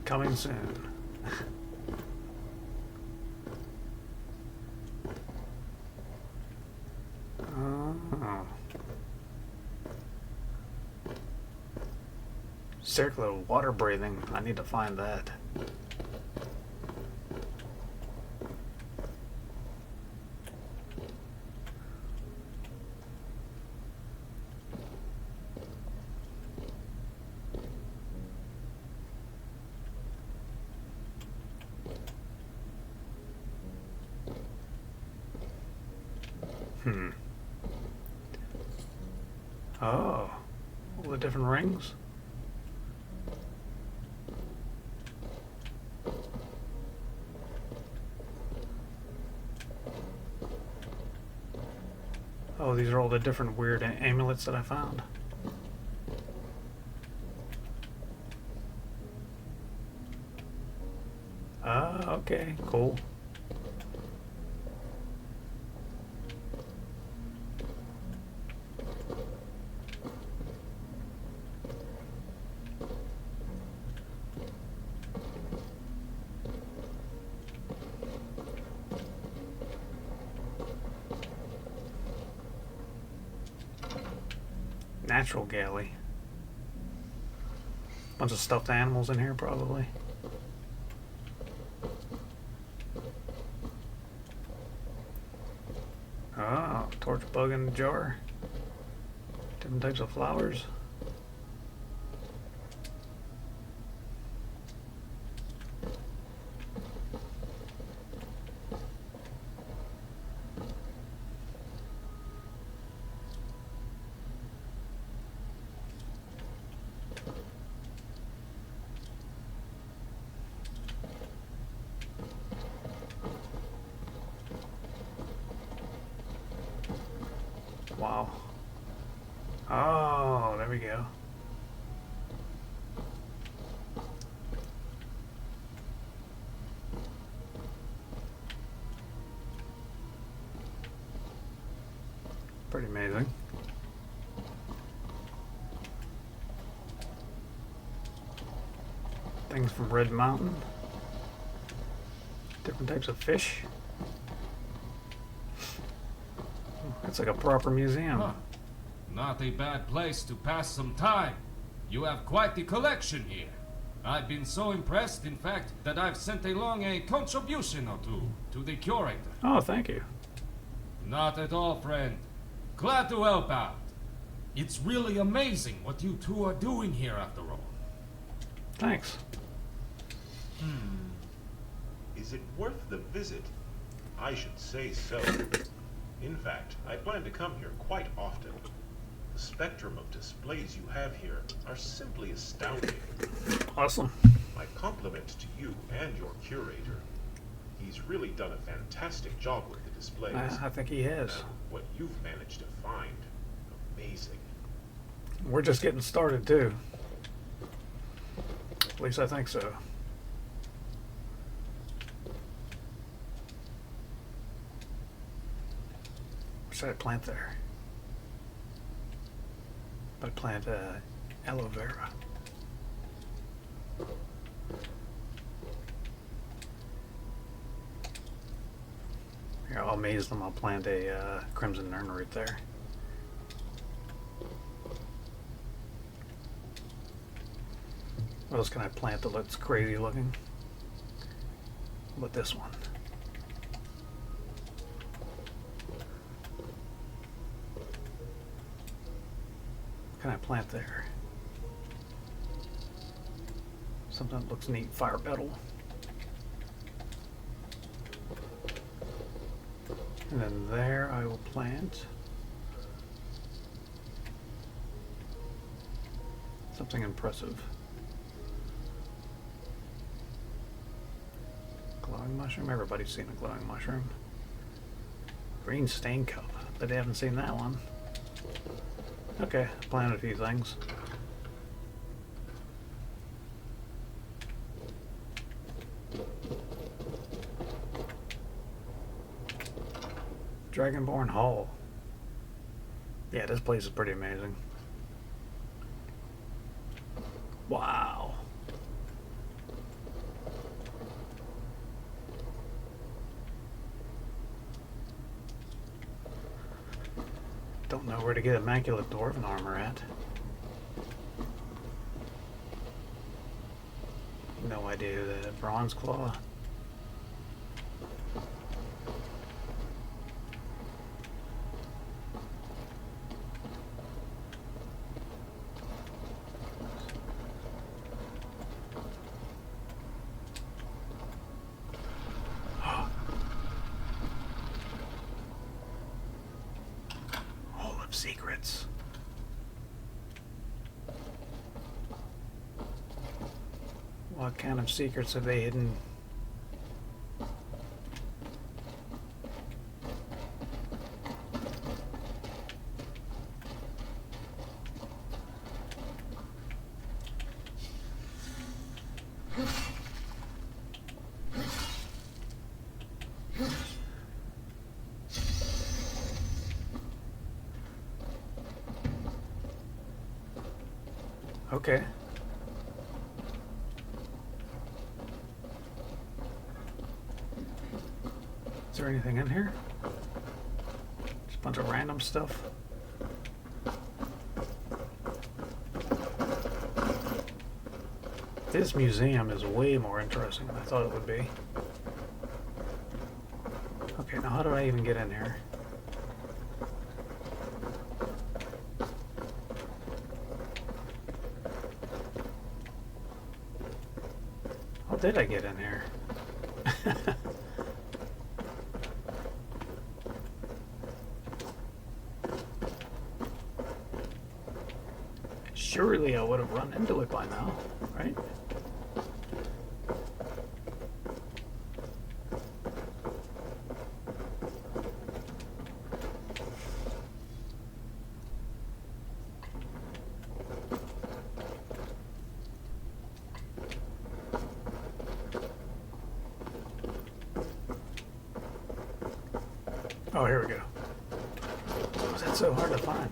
Coming soon. Oh. Circular water breathing. I need to find that. Oh, all the different rings. Oh, these are all the different weird amulets that I found. Ah, okay, cool. Natural galley. Bunch of stuffed animals in here, probably. Oh, torch bug in the jar. Different types of flowers. Wow. Oh, there we go. Pretty amazing. Things from Red Mountain. Different types of fish. It's like a proper museum. Huh. Not a bad place to pass some time. You have quite the collection here. I've been so impressed, in fact, that I've sent along a contribution or two to the curator. Oh, thank you. Not at all, friend. Glad to help out. It's really amazing what you two are doing here after all. Thanks. Is it worth the visit? I should say so. In fact, I plan to come here quite often. The spectrum of displays you have here are simply astounding. Awesome. My compliment to you and your curator. He's really done a fantastic job with the displays. I think he has. And what you've managed to find, amazing. We're just getting started, too. At least I think so. What should I plant there? I plant aloe vera. Here, I'll maze them. I'll plant a crimson nernroot there. What else can I plant that looks crazy looking? How about this one? What can I plant there? Something that looks neat. Fire petal. And then there I will plant something impressive. Glowing mushroom? Everybody's seen a glowing mushroom. Green stain cup. But they haven't seen that one. Okay, planted a few things. Dragonborn Hall. Yeah, this place is pretty amazing. Wow. Don't know where to get immaculate dwarven armor at. No idea who the bronze claw. Secrets. What kind of secrets have they hidden? Okay. Is there anything in here? Just a bunch of random stuff. This museum is way more interesting than I thought it would be. Okay, now how do I even get in here? How did I get in here? Surely I would have run into it by now, right? Oh, here we go. Was that so hard to find?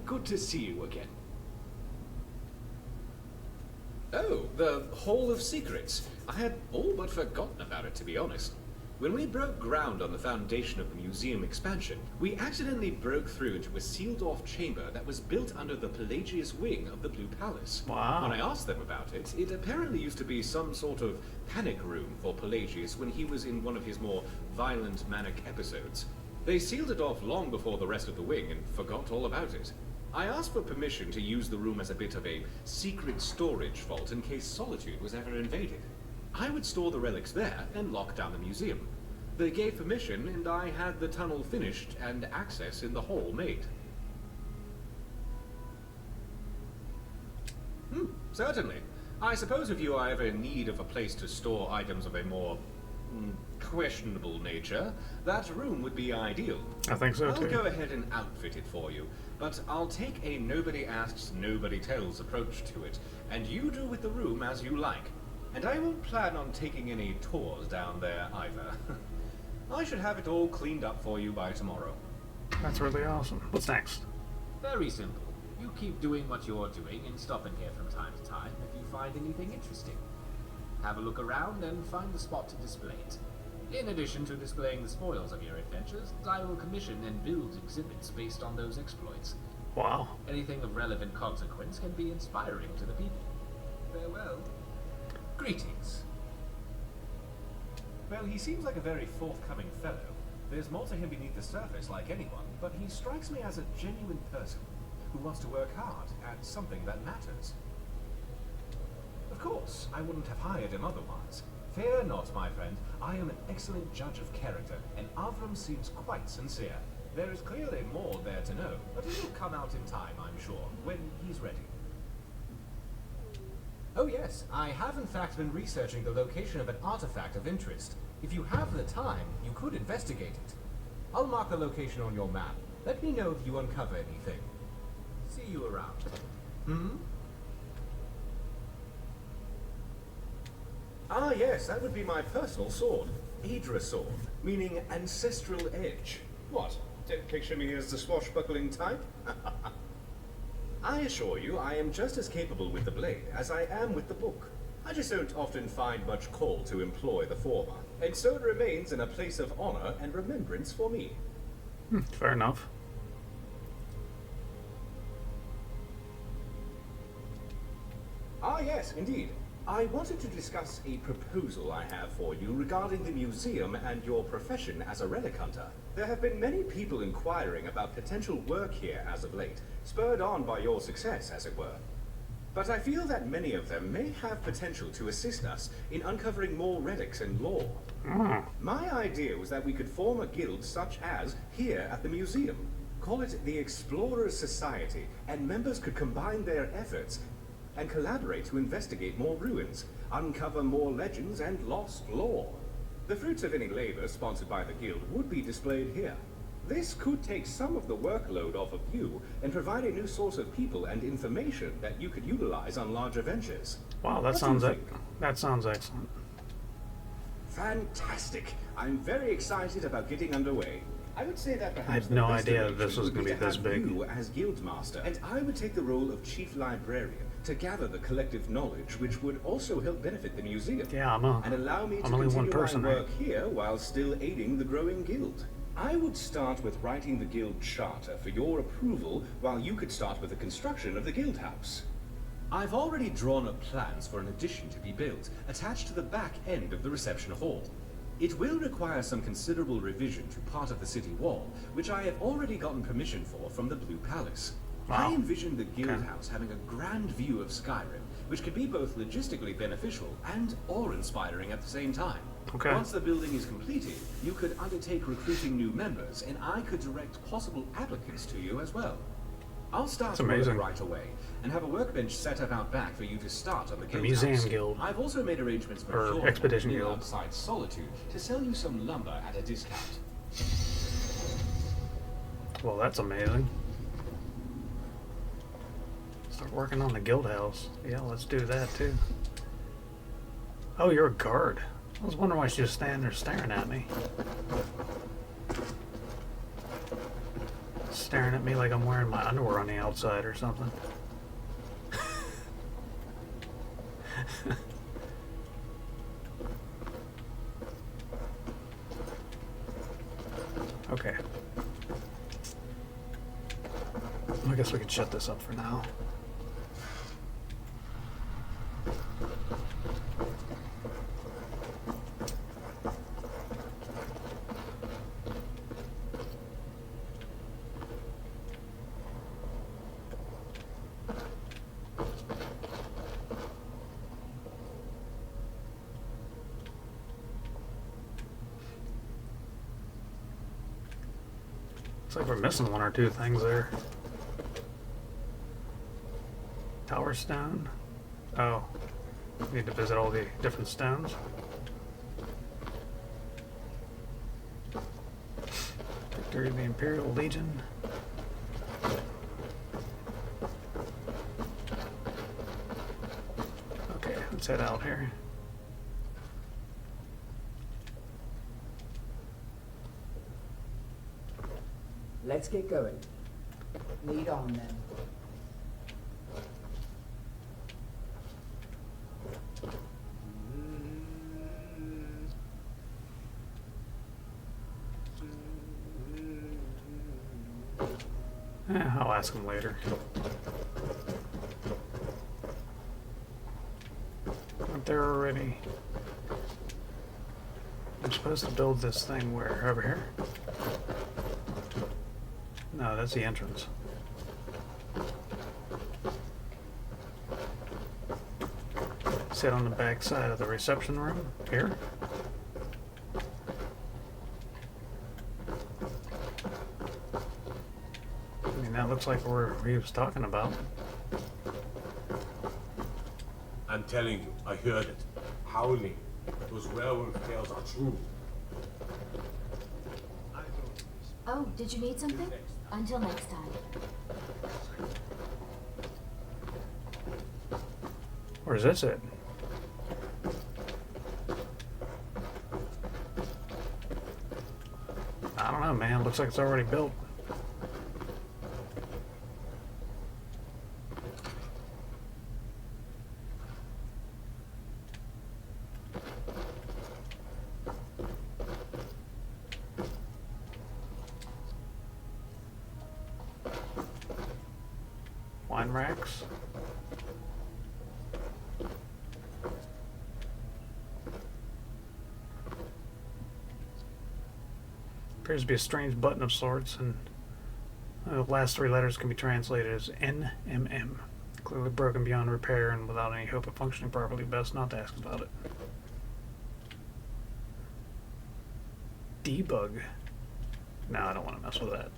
Good to see you again. Oh, the Hall of Secrets. I had all but forgotten about it, to be honest. When we broke ground on the foundation of the museum expansion, we accidentally broke through into a sealed-off chamber that was built under the Pelagius wing of the Blue Palace. Wow. When I asked them about it, it apparently used to be some sort of panic room for Pelagius when he was in one of his more violent manic episodes. They sealed it off long before the rest of the wing and forgot all about it. I asked for permission to use the room as a bit of a secret storage vault in case Solitude was ever invaded. I would store the relics there and lock down the museum. They gave permission and I had the tunnel finished and access in the hall made. Certainly. I suppose if you are ever in need of a place to store items of a more questionable nature, that room would be ideal. I think so too. I'll go ahead and outfit it for you, but I'll take a nobody asks, nobody tells approach to it, and you do with the room as you like. And I won't plan on taking any tours down there either. I should have it all cleaned up for you by tomorrow. That's really awesome. What's next? Very simple. You keep doing what you're doing and stop in here from time to time if you find anything interesting. Have a look around and find the spot to display it. In addition to displaying the spoils of your adventures, I will commission and build exhibits based on those exploits. Wow. Anything of relevant consequence can be inspiring to the people. Farewell. Greetings. Well, he seems like a very forthcoming fellow. There's more to him beneath the surface like anyone, but he strikes me as a genuine person who wants to work hard at something that matters. Of course, I wouldn't have hired him otherwise. Fear not, my friend. I am an excellent judge of character, and Avram seems quite sincere. There is clearly more there to know, but it will come out in time, I'm sure, when he's ready. Oh yes, I have in fact been researching the location of an artifact of interest. If you have the time, you could investigate it. I'll mark the location on your map. Let me know if you uncover anything. See you around. Hmm? Ah yes, that would be my personal sword. Aedra sword, meaning ancestral edge. What? Don't picture me as the swashbuckling type? I assure you, I am just as capable with the blade as I am with the book. I just don't often find much call to employ the former, and so it remains in a place of honor and remembrance for me. Fair enough. Ah yes, indeed. I wanted to discuss a proposal I have for you regarding the museum and your profession as a relic hunter. There have been many people inquiring about potential work here as of late, spurred on by your success, as it were. But I feel that many of them may have potential to assist us in uncovering more relics and lore. My idea was that we could form a guild such as here at the museum. Call it the Explorers Society, and members could combine their efforts and collaborate to investigate more ruins, uncover more legends and lost lore. The fruits of any labor sponsored by the guild would be displayed here. This could take some of the workload off of you and provide a new source of people and information that you could utilize on larger ventures. Wow, that sounds excellent. Fantastic! I'm very excited about getting underway. I would say that perhaps I had the no best idea this was arrangement going to be would this have big. You as guildmaster, and I would take the role of chief librarian to gather the collective knowledge, which would also help benefit the museum. Yeah, and allow me to I'm only one continue person, my right? work here while still aiding the growing guild. I would start with writing the guild charter for your approval, while you could start with the construction of the guild house. I've already drawn up plans for an addition to be built, attached to the back end of the reception hall. It will require some considerable revision to part of the city wall, which I have already gotten permission for from the Blue Palace. Wow. I envision the guild house having a grand view of Skyrim, which can be both logistically beneficial and awe-inspiring at the same time. Okay. Once the building is completed, you could undertake recruiting new members, and I could direct possible applicants to you as well. I'll start That's amazing. work right away, and have a workbench set up out back for you to start on the guild Museum house. Guild. I've also made arrangements for Or Fjord, Expedition near Guild. outside Solitude, to sell you some lumber at a discount. Well, that's amazing. Start working on the guild house. Yeah, let's do that too. Oh, you're a guard. I was wondering why she was standing there staring at me. Staring at me like I'm wearing my underwear on the outside or something. Okay. I guess we can shut this up for now. Looks like we're missing one or two things there. Tower stone. Oh, need to visit all the different stones. Victory of the Imperial Legion. Okay, let's head out here. Let's get going. Lead on then. I'll ask him later. Went there already. I'm supposed to build this thing where? Over here? No, that's the entrance. Sit on the back side of the reception room here. I mean, that looks like where he was talking about. And telling you, I heard it. Howling. Those werewolf tales are true. Oh, did you need something? Until next time. Or is this it? I don't know, man. Looks like it's already built. Wine racks. Appears to be a strange button of sorts, and the last three letters can be translated as NMM. Clearly broken beyond repair and without any hope of functioning properly. Best not to ask about it. Debug. No, I don't want to mess with that.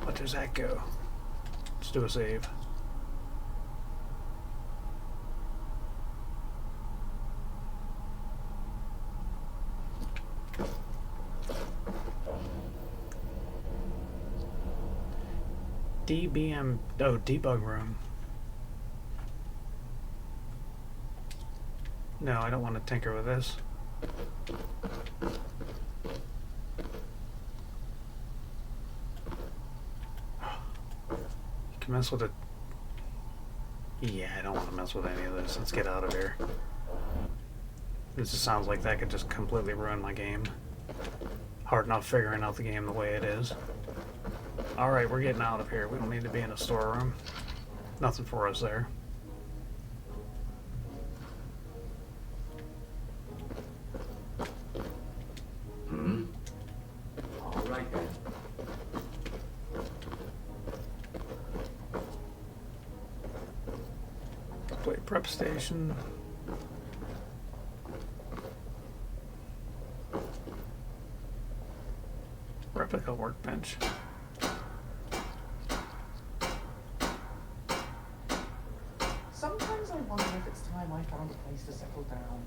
What does that go? Let's do a save. DBM, oh, debug room. No, I don't want to tinker with this. You can mess with it. Yeah, I don't want to mess with any of this. Let's get out of here. This just sounds like that could just completely ruin my game. Hard enough figuring out the game the way it is. Alright, we're getting out of here. We don't need to be in a storeroom. Nothing for us there. Alright then. Play prep station. Replica workbench. Sometimes I wonder if it's time I found a place to settle down.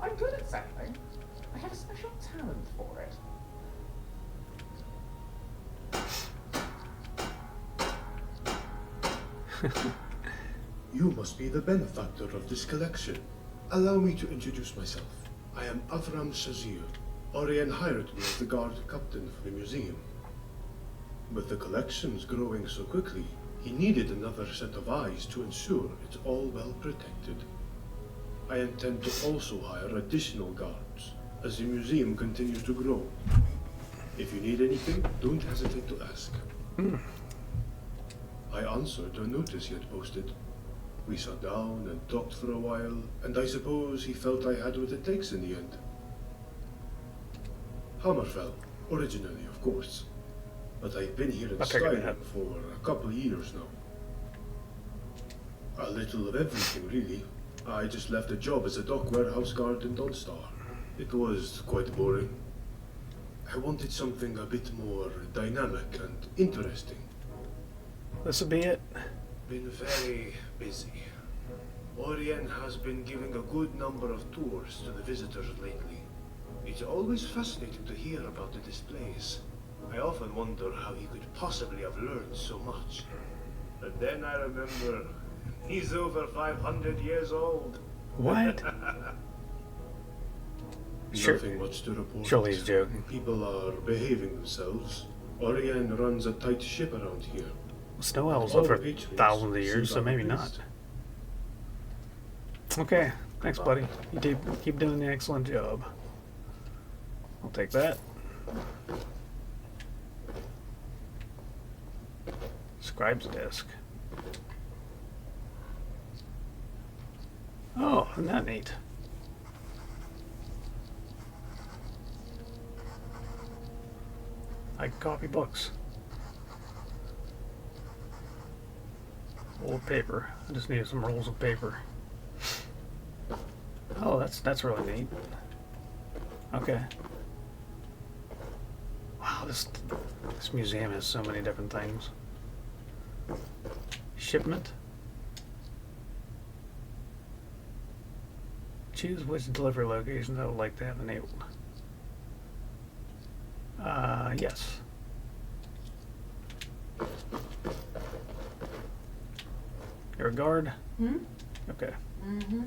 I'm good at settling. I have a special talent for it. You must be the benefactor of this collection. Allow me to introduce myself. I am Avram Shazir. Auryen hired me as the guard captain for the museum. With the collections growing so quickly, he needed another set of eyes to ensure it's all well protected. I intend to also hire additional guards as the museum continues to grow. If you need anything, don't hesitate to ask. I answered a notice he had posted. We sat down and talked for a while, and I suppose he felt I had what it takes in the end. Hammerfell, originally, of course. But I've been here in Skyrim for a couple of years now. A little of everything, really. I just left a job as a dock warehouse guard in Dawnstar. It was quite boring. I wanted something a bit more dynamic and interesting. This'll be it. Been very busy. Auryen has been giving a good number of tours to the visitors lately. It's always fascinating to hear about the displays. I often wonder how he could possibly have learned so much. But then I remember, he's over 500 years old. What? Nothing much to report. Surely he's joking. People are behaving themselves. Auryen runs a tight ship around here. Snow elves live for thousands of years, so maybe not. Okay, thanks, buddy. You keep doing the excellent job. I'll take that. Scribe's desk. Oh, isn't that neat? I can copy books. Old paper. I just needed some rolls of paper. Oh, that's really neat. Okay. Wow, this museum has so many different things. Shipment. Choose which delivery locations I would like to have enabled. Yes. You're a guard? Hmm? Okay. Mm-hmm.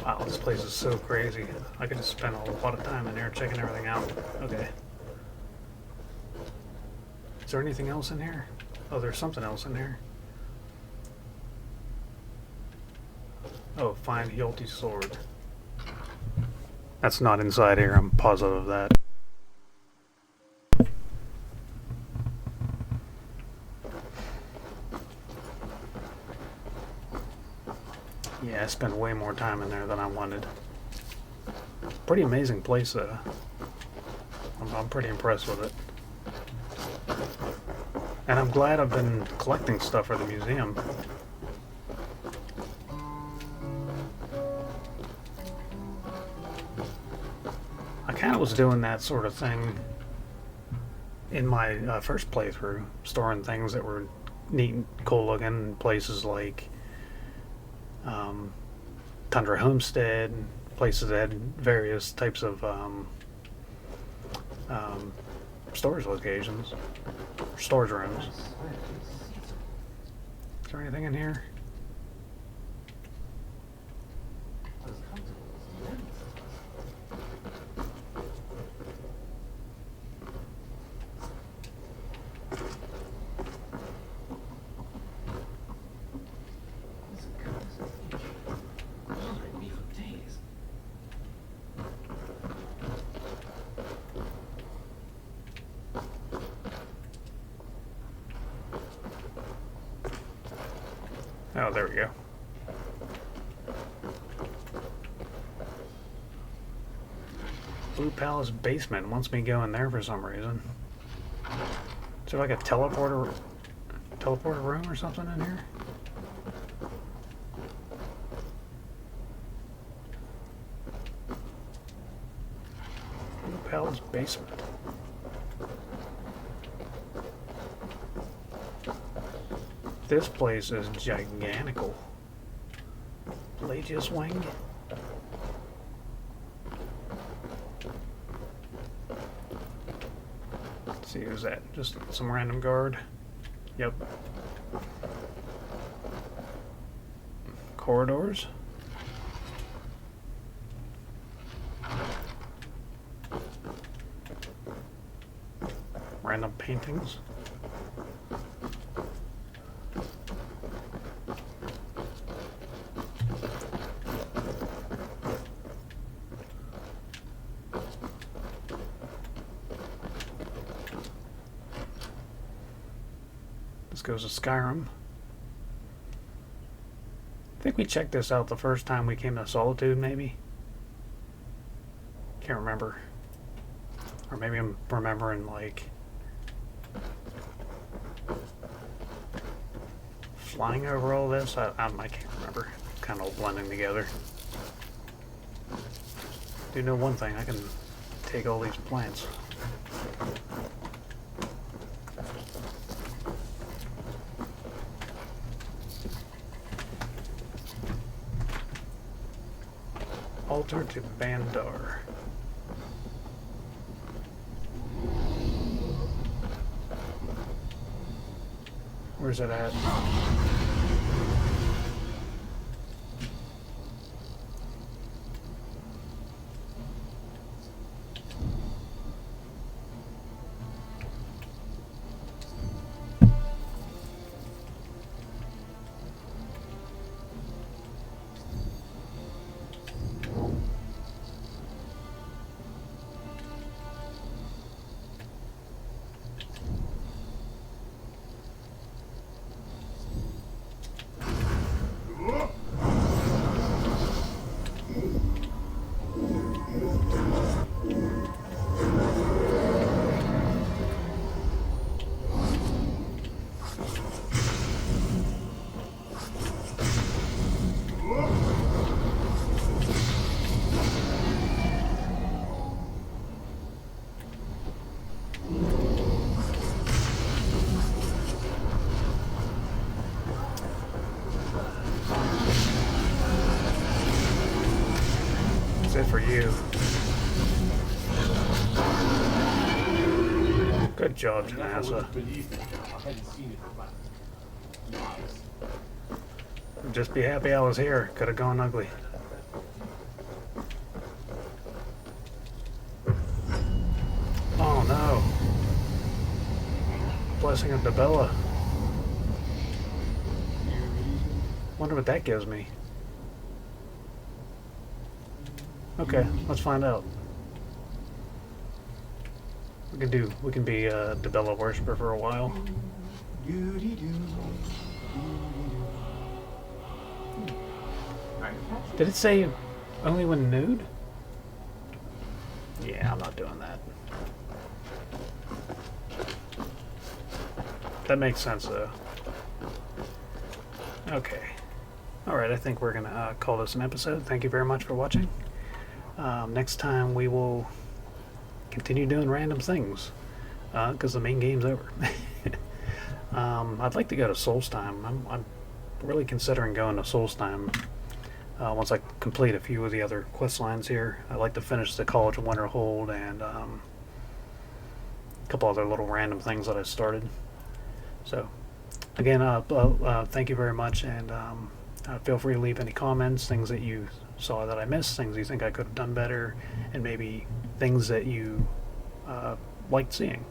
Wow, this place is so crazy. I could just spend a lot of time in here checking everything out. Okay. Is there anything else in here? Oh, there's something else in here. Oh, find Hylti's sword. That's not inside here, I'm positive of that. Yeah, I spent way more time in there than I wanted. Pretty amazing place, though. I'm pretty impressed with it. And I'm glad I've been collecting stuff for the museum. I kind of was doing that sort of thing in my first playthrough, storing things that were neat and cool looking in places like Tundra Homestead, places that had various types of storage locations, storage rooms. Is there anything in here? Oh, there we go. Blue Palace basement wants me to go in there for some reason. Is there like a teleporter room or something in here? Blue Palace basement. This place is gigantical. Pelagius Wing. Let's see, who's that? Just some random guard? Yep. Corridors. Random paintings. Goes to Skyrim. I think we checked this out the first time we came to Solitude, maybe? Can't remember. Or maybe I'm remembering, like, flying over all this? I can't remember. Kind of all blending together. Do know one thing, I can take all these plants. Altar to Bandar. Where's it at? Good for you. Good job, Janassa. Just be happy I was here. Could have gone ugly. Oh no. Blessing of Daphnne. Wonder what that gives me. Okay, let's find out. We can be a Daphnne worshiper for a while. Did it say only when nude? Yeah, I'm not doing that. That makes sense though. Okay. Alright, I think we're gonna call this an episode. Thank you very much for watching. Next time we will continue doing random things because the main game's over. I'd like to go to Solstheim. I'm really considering going to Solstheim once I complete a few of the other quest lines here. I'd like to finish the College of Winterhold and a couple other little random things that I started. So again, thank you very much, and feel free to leave any comments, things that you saw that I missed, things you think I could have done better, and maybe things that you liked seeing.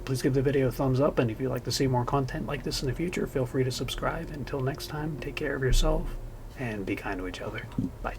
Please give the video a thumbs up, and if you'd like to see more content like this in the future, feel free to subscribe. Until next time, take care of yourself and be kind to each other. Bye.